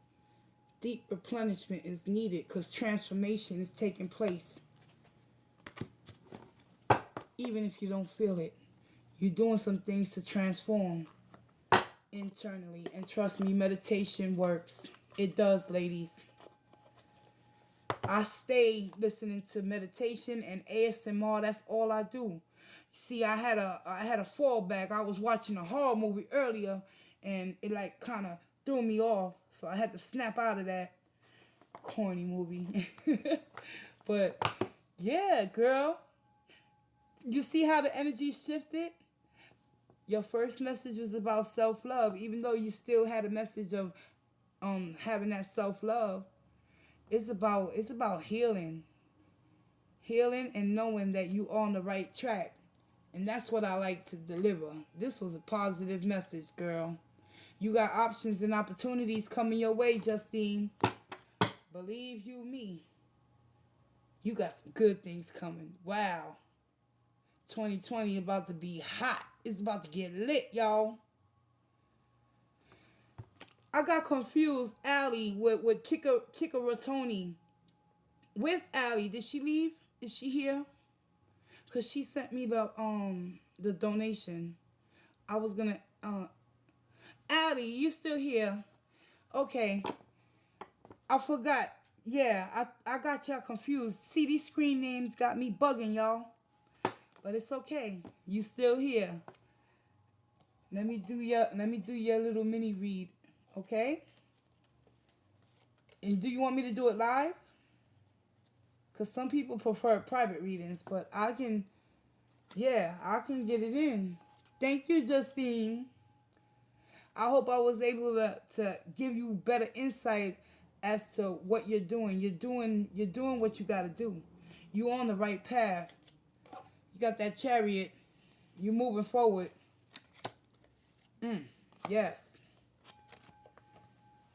Deep replenishment is needed because transformation is taking place. Even if you don't feel it, you're doing some things to transform internally. And trust me, meditation works. It does, ladies. I stay listening to meditation and ASMR. That's all I do. See, I had a fallback. I was watching a horror movie earlier, and it like kind of threw me off. So I had to snap out of that corny movie. But yeah, girl, you see how the energy shifted? Your first message was about self-love, even though you still had a message of having that self-love. It's about healing. Healing and knowing that you are on the right track. And that's what I like to deliver. This was a positive message, girl. You got options and opportunities coming your way, Justine. Believe you me. You got some good things coming. Wow. 2020 about to be hot. It's about to get lit, y'all. I got confused, Allie, with Chica Rotoni. Where's Allie? Did she leave? Is she here? Cause she sent me the donation. I was gonna Allie, you still here? Okay. I forgot. Yeah, I got y'all confused. See, these screen names got me bugging, y'all. But it's okay. You still here. Let me do your little mini read. Okay? And do you want me to do it live? Cause some people prefer private readings, but I can get it in. Thank you, Justine. I hope I was able to give you better insight as to what you're doing. You're doing what you gotta do. You're on the right path. You got that chariot. You're moving forward. Yes.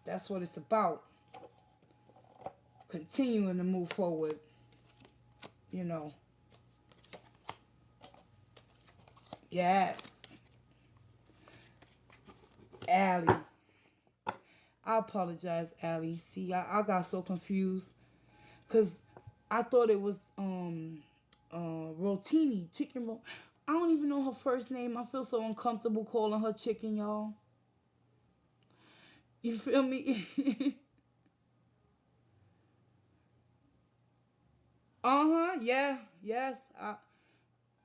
That's what it's about. Continuing to move forward. You know. Yes. Allie. I apologize, Allie. See, I got so confused. Because I thought it was Rotini, chicken roll. I don't even know her first name. I feel so uncomfortable calling her chicken, y'all. You feel me? Uh-huh. Yeah. Yes.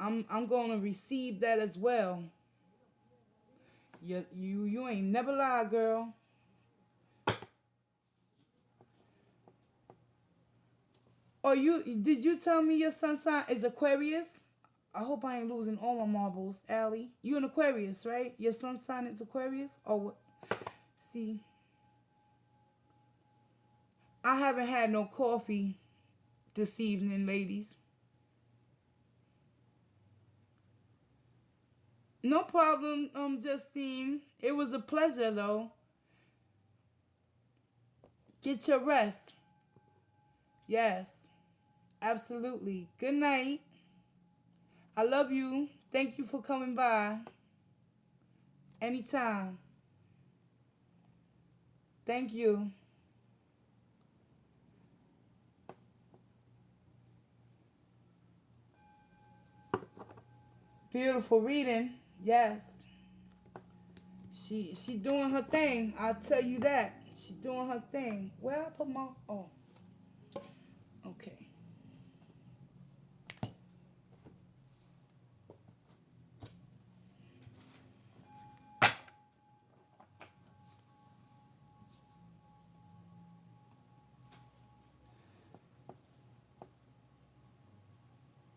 I'm going to receive that as well. You ain't never lied, girl. Oh, did you tell me your sun sign is Aquarius? I hope I ain't losing all my marbles, Allie. You an Aquarius, right? Your sun sign is Aquarius? Or what? See, I haven't had no coffee this evening, ladies. No problem, Justine. It was a pleasure, though. Get your rest. Yes, absolutely. Good night. I love you. Thank you for coming by. Anytime. Thank you. Beautiful reading. Yes. She doing her thing. I'll tell you that. She doing her thing. Where I put my okay.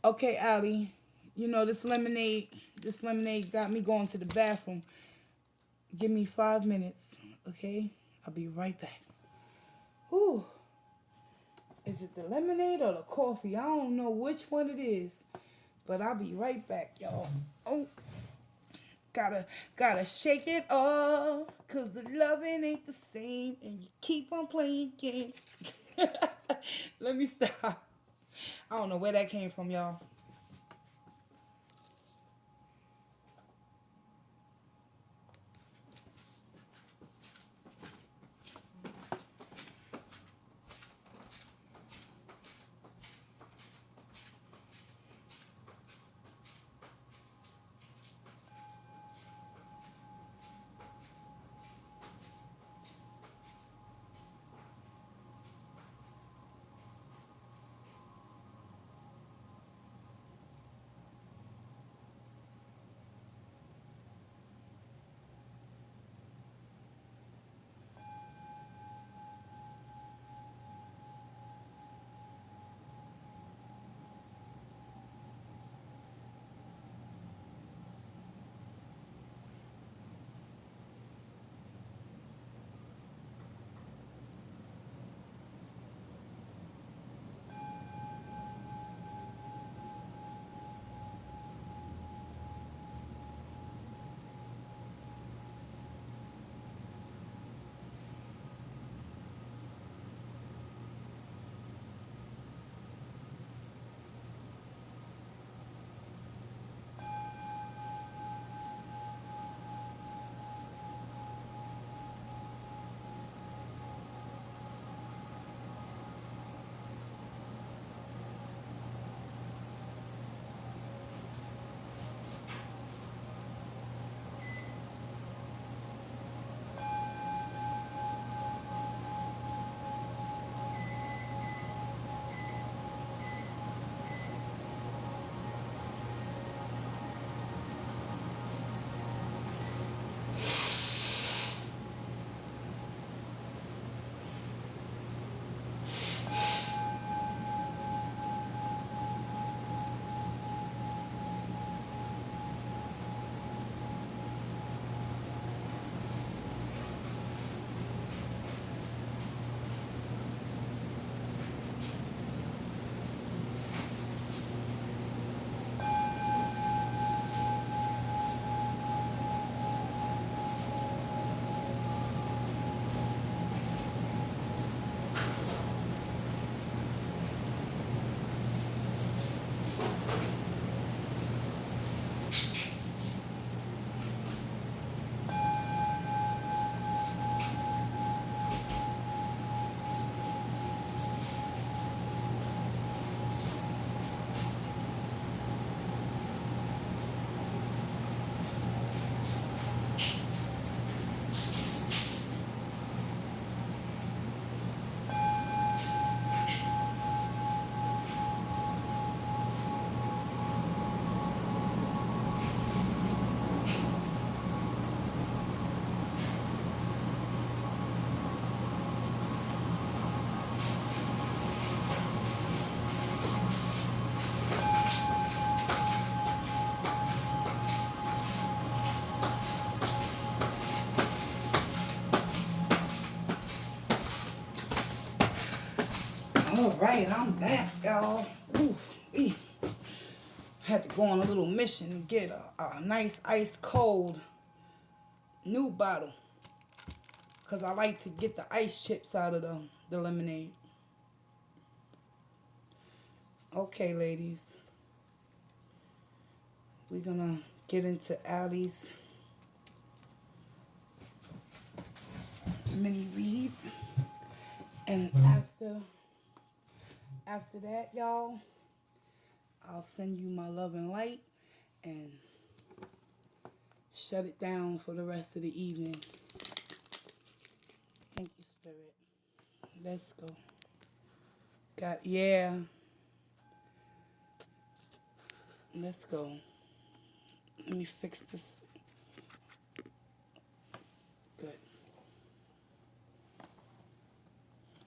Okay, Allie. You know this lemonade got me going to the bathroom. Give me 5 minutes, okay? I'll be right back. Whew. Is it the lemonade or the coffee? I don't know which one it is. But I'll be right back, y'all. Oh, gotta shake it off. Cause the loving ain't the same. And you keep on playing games. Let me stop. I don't know where that came from, y'all. All right, I'm back, y'all. Ooh, had to go on a little mission to get a nice ice cold new bottle. Because I like to get the ice chips out of the lemonade. Okay, ladies. We're going to get into Allie's mini read. And after that, y'all, I'll send you my love and light and shut it down for the rest of the evening. Thank you, Spirit. Let's go. Yeah. Let's go. Let me fix this. Good.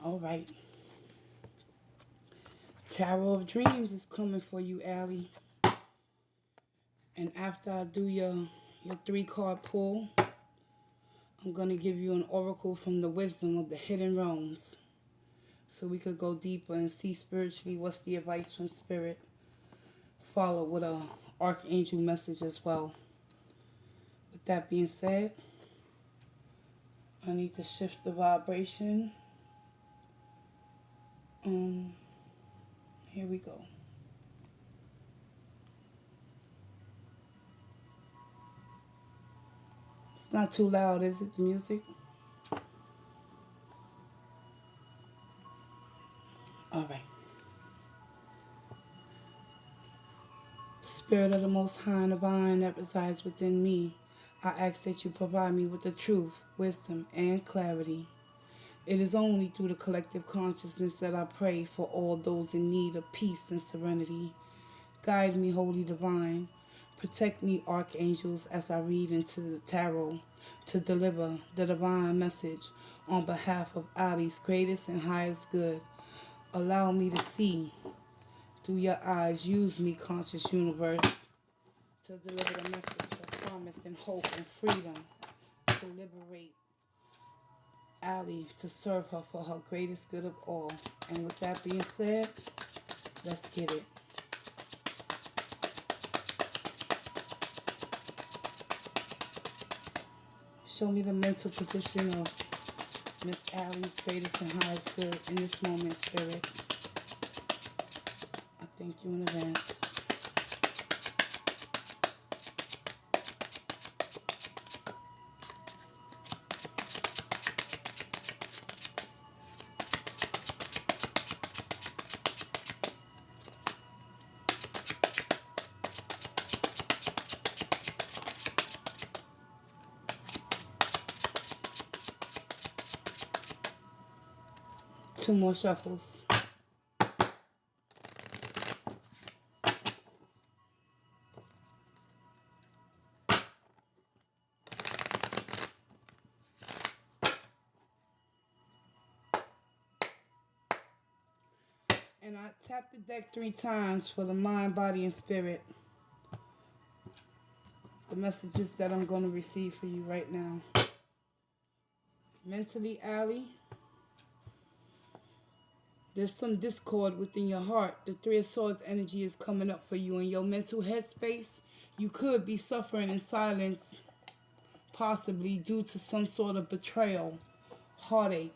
All right. Tarot of Dreams is coming for you, Allie. And after I do your 3-card pull, I'm going to give you an oracle from the wisdom of the hidden realms. So we could go deeper and see spiritually what's the advice from Spirit. Follow with a archangel message as well. With that being said, I need to shift the vibration. Here we go. It's not too loud, is it, the music? All right. Spirit of the Most High and Divine that resides within me, I ask that you provide me with the truth, wisdom, and clarity. It is only through the collective consciousness that I pray for all those in need of peace and serenity. Guide me, Holy Divine. Protect me, archangels, as I read into the tarot to deliver the divine message on behalf of Ali's greatest and highest good. Allow me to see through your eyes. Use me, conscious universe, to deliver the message of promise and hope and freedom, to liberate Ali, to serve her for her greatest good of all. And with that being said, let's get it. Show me the mental position of Miss Allie's greatest and highest good in this moment, Spirit. I thank you in advance. Two more shuffles. And I tap the deck 3 times for the mind, body, and spirit. The messages that I'm going to receive for you right now. Mentally, Allie, there's some discord within your heart. The 3 of Swords energy is coming up for you in your mental headspace. You could be suffering in silence, possibly due to some sort of betrayal, heartache,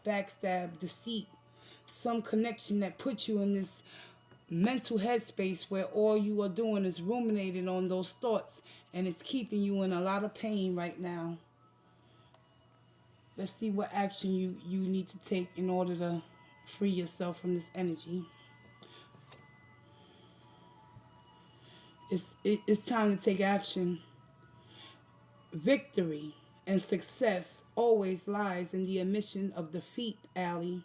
backstab, deceit, some connection that put you in this mental headspace where all you are doing is ruminating on those thoughts, and it's keeping you in a lot of pain right now. Let's see what action you need to take in order to free yourself from this energy. It's time to take action. Victory and success always lies in the admission of defeat, Allie.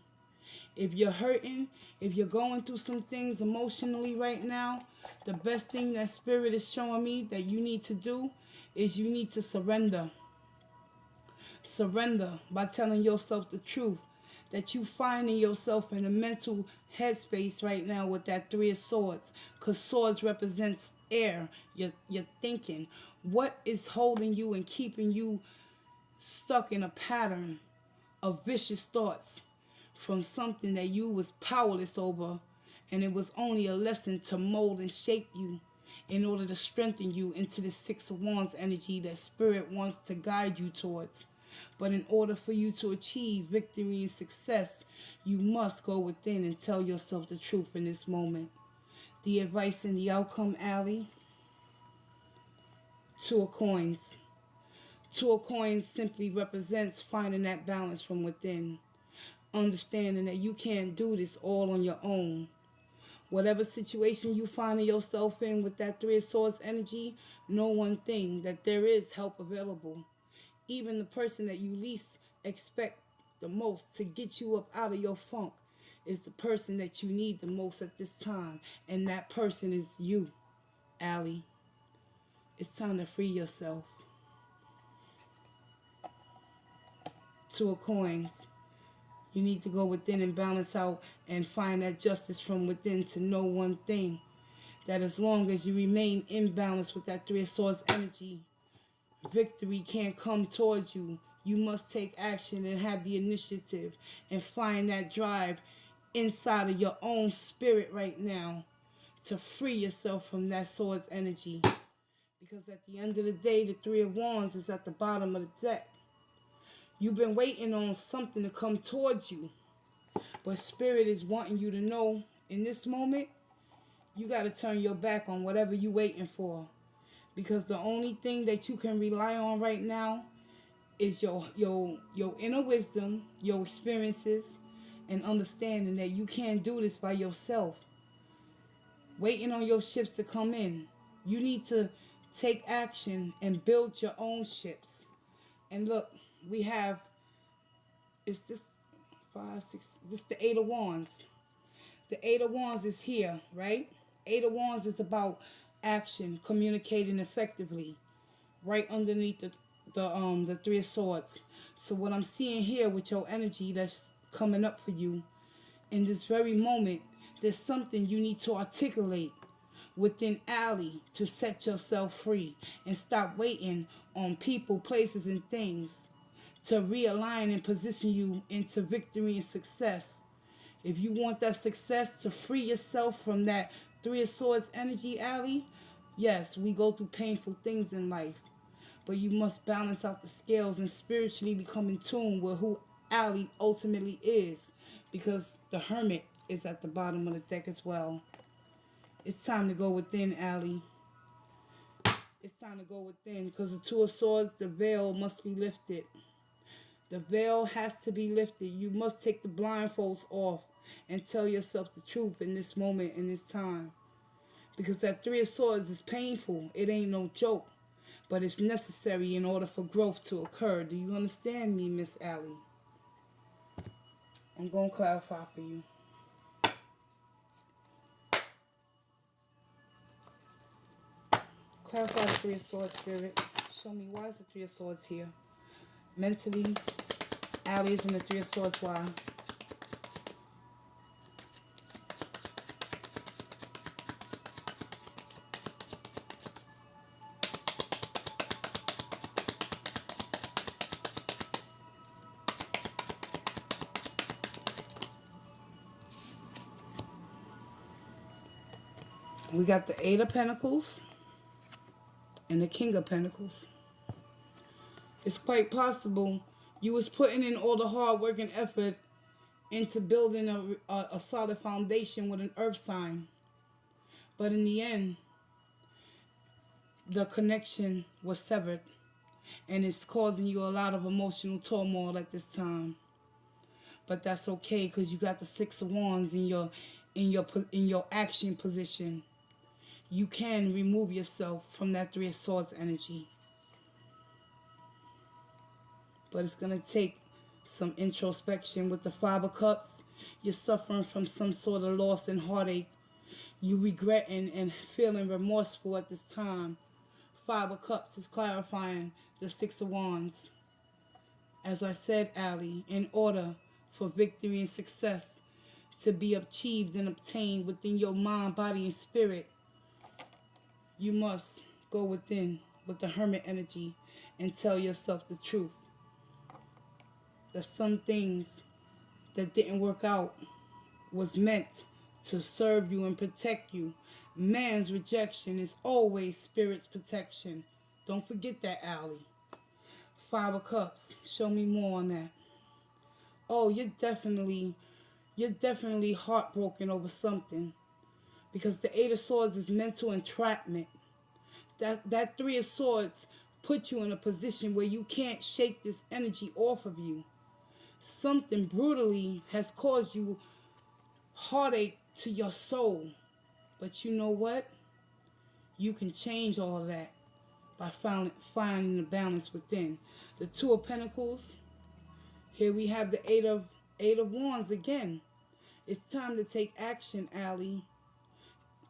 If you're hurting, if you're going through some things emotionally right now, the best thing that Spirit is showing me that you need to do is you need to surrender. Surrender by telling yourself the truth. That you finding yourself in a mental headspace right now with that 3 of Swords. Because swords represents air, your thinking. What is holding you and keeping you stuck in a pattern of vicious thoughts? from something that you was powerless over, and it was only a lesson to mold and shape you in order to strengthen you into the Six of Wands energy that Spirit wants to guide you towards. But in order for you to achieve victory and success, you must go within and tell yourself the truth in this moment. The advice and the outcome, Allie. Two of Coins. Two of Coins simply represents finding that balance from within. Understanding that you can't do this all on your own. Whatever situation you find yourself in with that Three of Swords energy, know one thing, that there is help available. Even the person that you least expect the most to get you up out of your funk is the person that you need the most at this time. And that person is you, Allie. It's time to free yourself. Two of Coins. You need to go within and balance out and find that justice from within to know one thing. That as long as you remain in balance with that Three of Swords energy, victory can't come towards you. You must take action and have the initiative and find that drive inside of your own spirit right now to free yourself from that Swords energy. Because at the end of the day, the Three of Wands is at the bottom of the deck. You've been waiting on something to come towards you. But Spirit is wanting you to know in this moment, you got to turn your back on whatever you're waiting for. Because the only thing that you can rely on right now is your inner wisdom, your experiences, and understanding that you can't do this by yourself. Waiting on your ships to come in. You need to take action and build your own ships. And look, we have, it's this 5, 6, this the Eight of Wands. The Eight of Wands is here, right? Eight of Wands is about action, communicating effectively, right underneath the Three of Swords. So what I'm seeing here with your energy that's coming up for you in this very moment, there's something you need to articulate within Allie to set yourself free and stop waiting on people, places, and things to realign and position you into victory and success. If you want that success to free yourself from that Three of Swords energy, Allie, yes, we go through painful things in life. But you must balance out the scales and spiritually become in tune with who Allie ultimately is. Because the Hermit is at the bottom of the deck as well. It's time to go within, Allie. It's time to go within. Because the Two of Swords, the veil must be lifted. The veil has to be lifted. You must take the blindfolds off and tell yourself the truth in this moment, in this time. Because that Three of Swords is painful. It ain't no joke. But it's necessary in order for growth to occur. Do you understand me, Miss Allie? I'm going to clarify for you. Clarify the Three of Swords, Spirit. Show me, why is the Three of Swords here? Mentally, Allie is in the Three of Swords. Why? We got the Eight of Pentacles and the King of Pentacles. It's quite possible you was putting in all the hard work and effort into building a solid foundation with an earth sign. But in the end, the connection was severed. And it's causing you a lot of emotional turmoil at this time. But that's okay, because you got the Six of Wands in your action position. You can remove yourself from that Three of Swords energy. But it's going to take some introspection. With the Five of Cups, you're suffering from some sort of loss and heartache. You regretting and feeling remorseful at this time. Five of Cups is clarifying the Six of Wands. As I said, Allie, in order for victory and success to be achieved and obtained within your mind, body, and spirit, you must go within with the Hermit energy and tell yourself the truth. That some things that didn't work out was meant to serve you and protect you. Man's rejection is always spirit's protection. Don't forget that, Allie. Five of Cups. Show me more on that. Oh, you're definitely heartbroken over something, because the Eight of Swords is mental entrapment. That Three of Swords put you in a position where you can't shake this energy off of you. Something brutally has caused you heartache to your soul. But you know what? You can change all of that by finding the balance within. The Two of Pentacles. Here we have the Eight of Wands again. It's time to take action, Allie.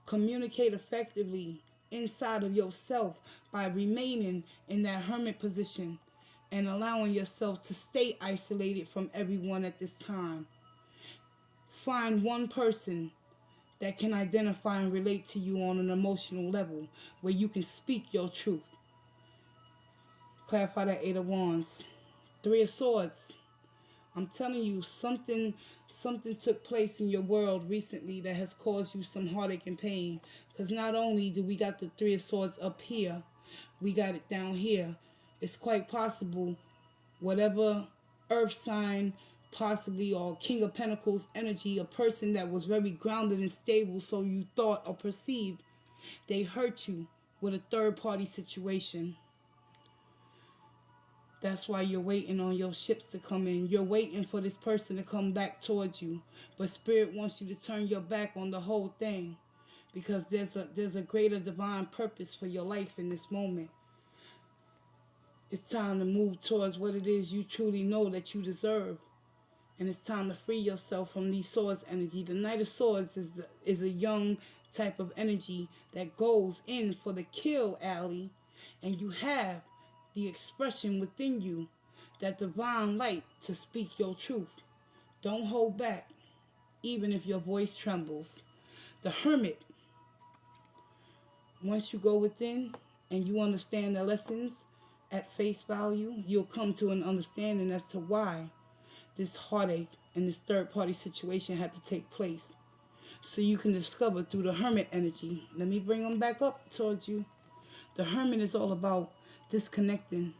Communicate effectively inside of yourself by remaining in that hermit position and allowing yourself to stay isolated from everyone at this time. Find one person that can identify and relate to you on an emotional level where you can speak your truth. Clarify that Eight of Wands. Three of Swords. I'm telling you, something took place in your world recently that has caused you some heartache and pain. Because not only do we got the Three of Swords up here, we got it down here. It's quite possible whatever earth sign, possibly, or King of Pentacles energy, a person that was very grounded and stable, so you thought or perceived, they hurt you with a third party situation. That's why you're waiting on your ships to come in. You're waiting for this person to come back towards you. But Spirit wants you to turn your back on the whole thing, because there's a greater divine purpose for your life in this moment. It's time to move towards what it is you truly know that you deserve. And it's time to free yourself from these swords energy. The Knight of Swords is a young type of energy that goes in for the kill, Allie. And you have the expression within you, that divine light to speak your truth. Don't hold back, even if your voice trembles. The Hermit. Once you go within and you understand the lessons at face value, you'll come to an understanding as to why this heartache and this third party situation had to take place. So you can discover through the Hermit energy. Let me bring them back up towards you. The Hermit is all about disconnecting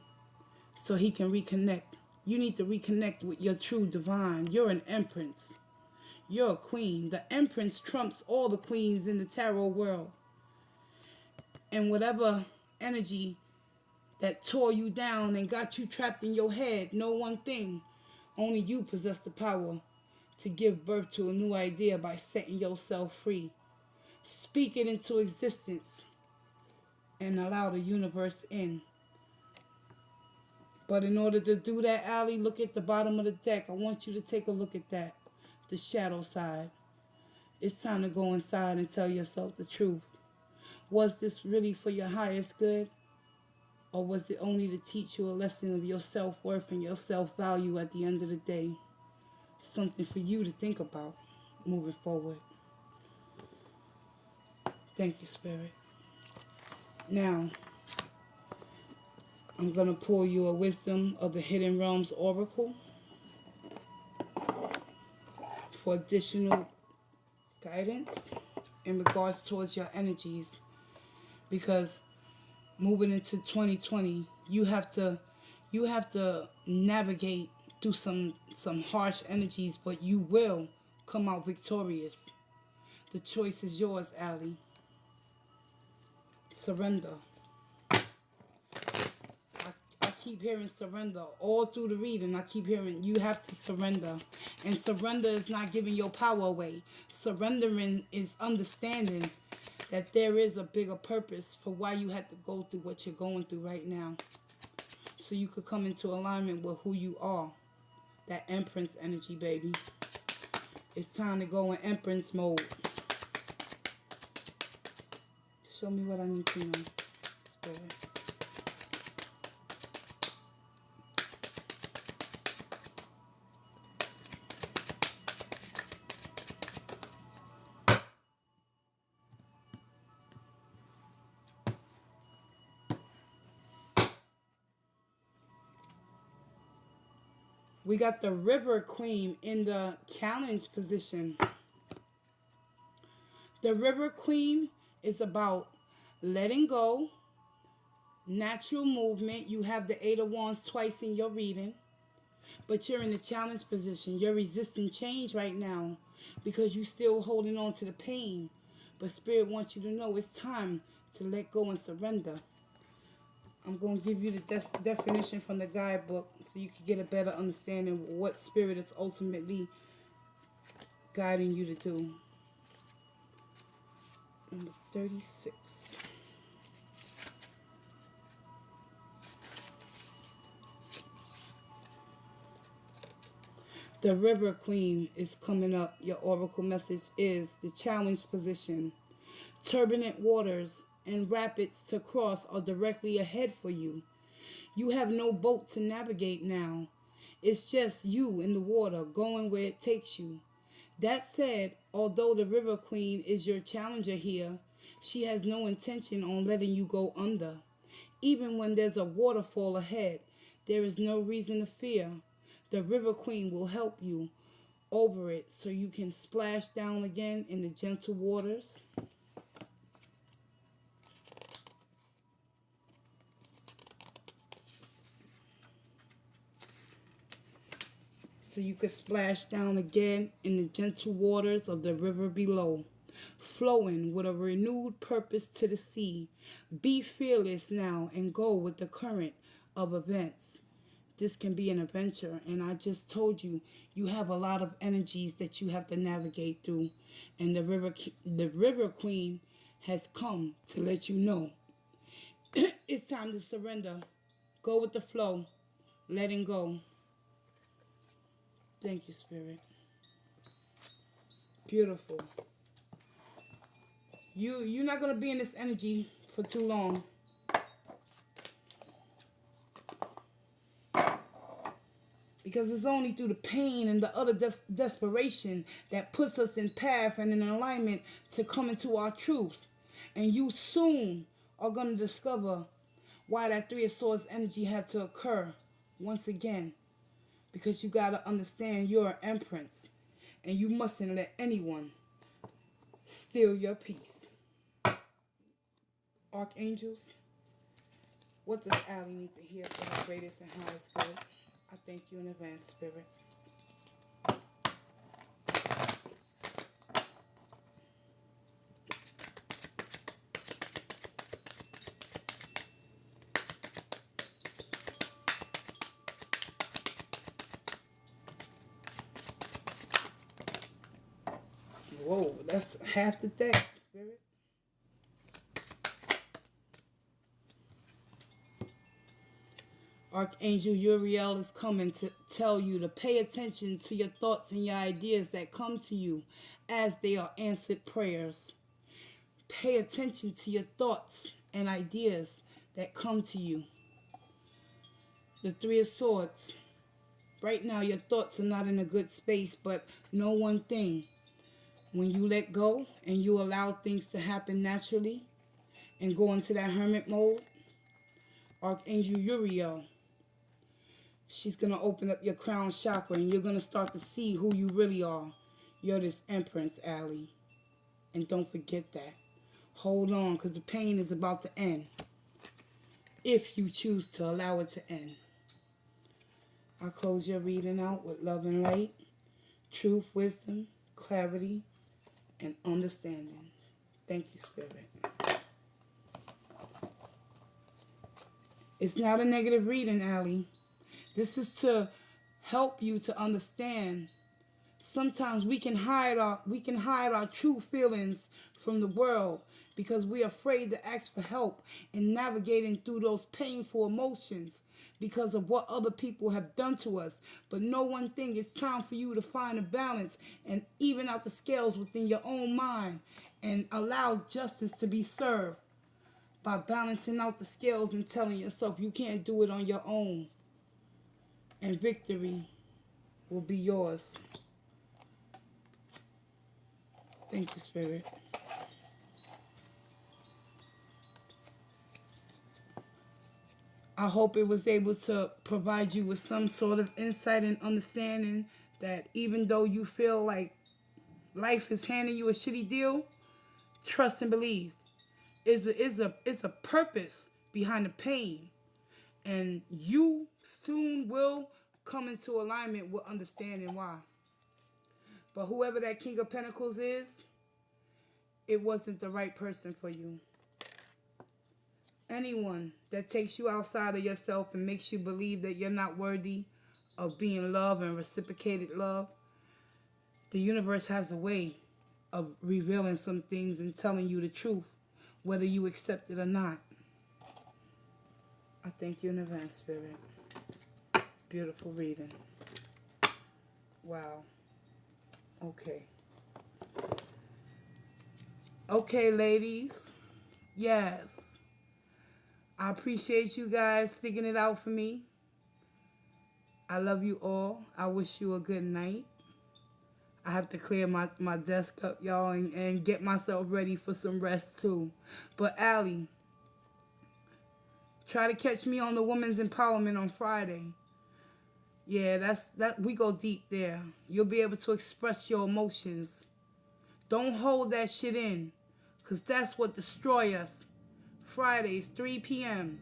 so he can reconnect. You need to reconnect with your true divine. You're an empress. You're a queen. The empress trumps all the queens in the tarot world. And whatever energy that tore you down and got you trapped in your head, know one thing. Only you possess the power to give birth to a new idea by setting yourself free. Speak it into existence and allow the universe in. But in order to do that, Allie, look at the bottom of the deck. I want you to take a look at that. The shadow side. It's time to go inside and tell yourself the truth. Was this really for your highest good? Or was it only to teach you a lesson of your self-worth and your self-value at the end of the day? Something for you to think about moving forward. Thank you, Spirit. Now, I'm going to pull you a Wisdom of the Hidden Realms Oracle for additional guidance in regards towards your energies. Because moving into 2020, you have to navigate through some harsh energies, but you will come out victorious. The choice is yours, Allie. Surrender. I keep hearing surrender all through the reading. I keep hearing you have to surrender. And surrender is not giving your power away. Surrendering is understanding that there is a bigger purpose for why you had to go through what you're going through right now. So you could come into alignment with who you are. That Empress energy, baby. It's time to go in Empress mode. Show me what I need to know, Spirit. We got the River Queen in the challenge position. The River Queen is about letting go, natural movement. You have the Eight of Wands twice in your reading, but you're in the challenge position. You're resisting change right now because you're still holding on to the pain. But Spirit wants you to know it's time to let go and surrender. I'm going to give you the definition from the guidebook so you can get a better understanding of what Spirit is ultimately guiding you to do. Number 36. The River Queen is coming up. Your oracle message is the challenge position. Turbulent waters and rapids to cross are directly ahead for you. You have no boat to navigate now. It's just you in the water going where it takes you. That said, although the River Queen is your challenger here, she has no intention on letting you go under. Even when there's a waterfall ahead, there is no reason to fear. The River Queen will help you over it so you can splash down again in the gentle waters. So you can splash down again in the gentle waters of the river below, flowing with a renewed purpose to the sea. Be fearless now and go with the current of events. This can be an adventure, and I just told you, you have a lot of energies that you have to navigate through, and the river Queen has come to let you know it's time to surrender. Go with the flow, letting go. Thank you, Spirit. Beautiful. You're not gonna be in this energy for too long. Because it's only through the pain and the utter desperation that puts us in path and in alignment to come into our truth. And you soon are going to discover why that Three of Swords energy had to occur once again. Because you got to understand you're an empress. And you mustn't let anyone steal your peace. Archangels, what does Allie need to hear for her greatest and highest good? I thank you in advance, Spirit. Whoa, that's half the deck, Spirit. Archangel Uriel is coming to tell you to pay attention to your thoughts and your ideas that come to you as they are answered prayers. Pay attention to your thoughts and ideas that come to you. The Three of Swords. Right now your thoughts are not in a good space, but know one thing. When you let go and you allow things to happen naturally and go into that hermit mode, Archangel Uriel, she's going to open up your crown chakra and you're going to start to see who you really are. You're this Empress, Allie. And don't forget that. Hold on, because the pain is about to end. If you choose to allow it to end. I'll close your reading out with love and light, truth, wisdom, clarity, and understanding. Thank you, Spirit. It's not a negative reading, Allie. This is to help you to understand. Sometimes we can hide our true feelings from the world because we're afraid to ask for help in navigating through those painful emotions because of what other people have done to us. But know one thing, it's time for you to find a balance and even out the scales within your own mind and allow justice to be served by balancing out the scales and telling yourself you can't do it on your own. And victory will be yours. Thank you, Spirit. I hope it was able to provide you with some sort of insight and understanding that even though you feel like life is handing you a shitty deal, trust and believe. Is a purpose behind the pain, and you soon will come into alignment with understanding why. But whoever that King of Pentacles is, it wasn't the right person for you. Anyone that takes you outside of yourself and makes you believe that you're not worthy of being loved and reciprocated love, the universe has a way of revealing some things and telling you the truth, whether you accept it or not. I thank you in advance, Spirit. Beautiful reading. Wow. Okay. Okay, ladies. Yes. I appreciate you guys sticking it out for me. I love you all. I wish you a good night. I have to clear my desk up, y'all, and get myself ready for some rest, too. But, Allie, try to catch me on the Women's Empowerment on Friday. Yeah, that we go deep there. You'll be able to express your emotions. Don't hold that shit in, because that's what destroys us. Fridays, 3 p.m.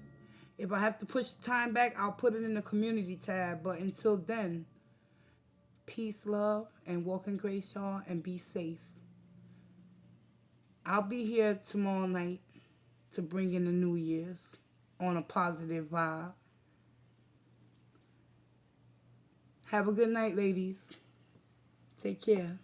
If I have to push the time back, I'll put it in the community tab. But until then, peace, love, and walk in grace, y'all, and be safe. I'll be here tomorrow night to bring in the New Year's on a positive vibe. Have a good night, ladies. Take care.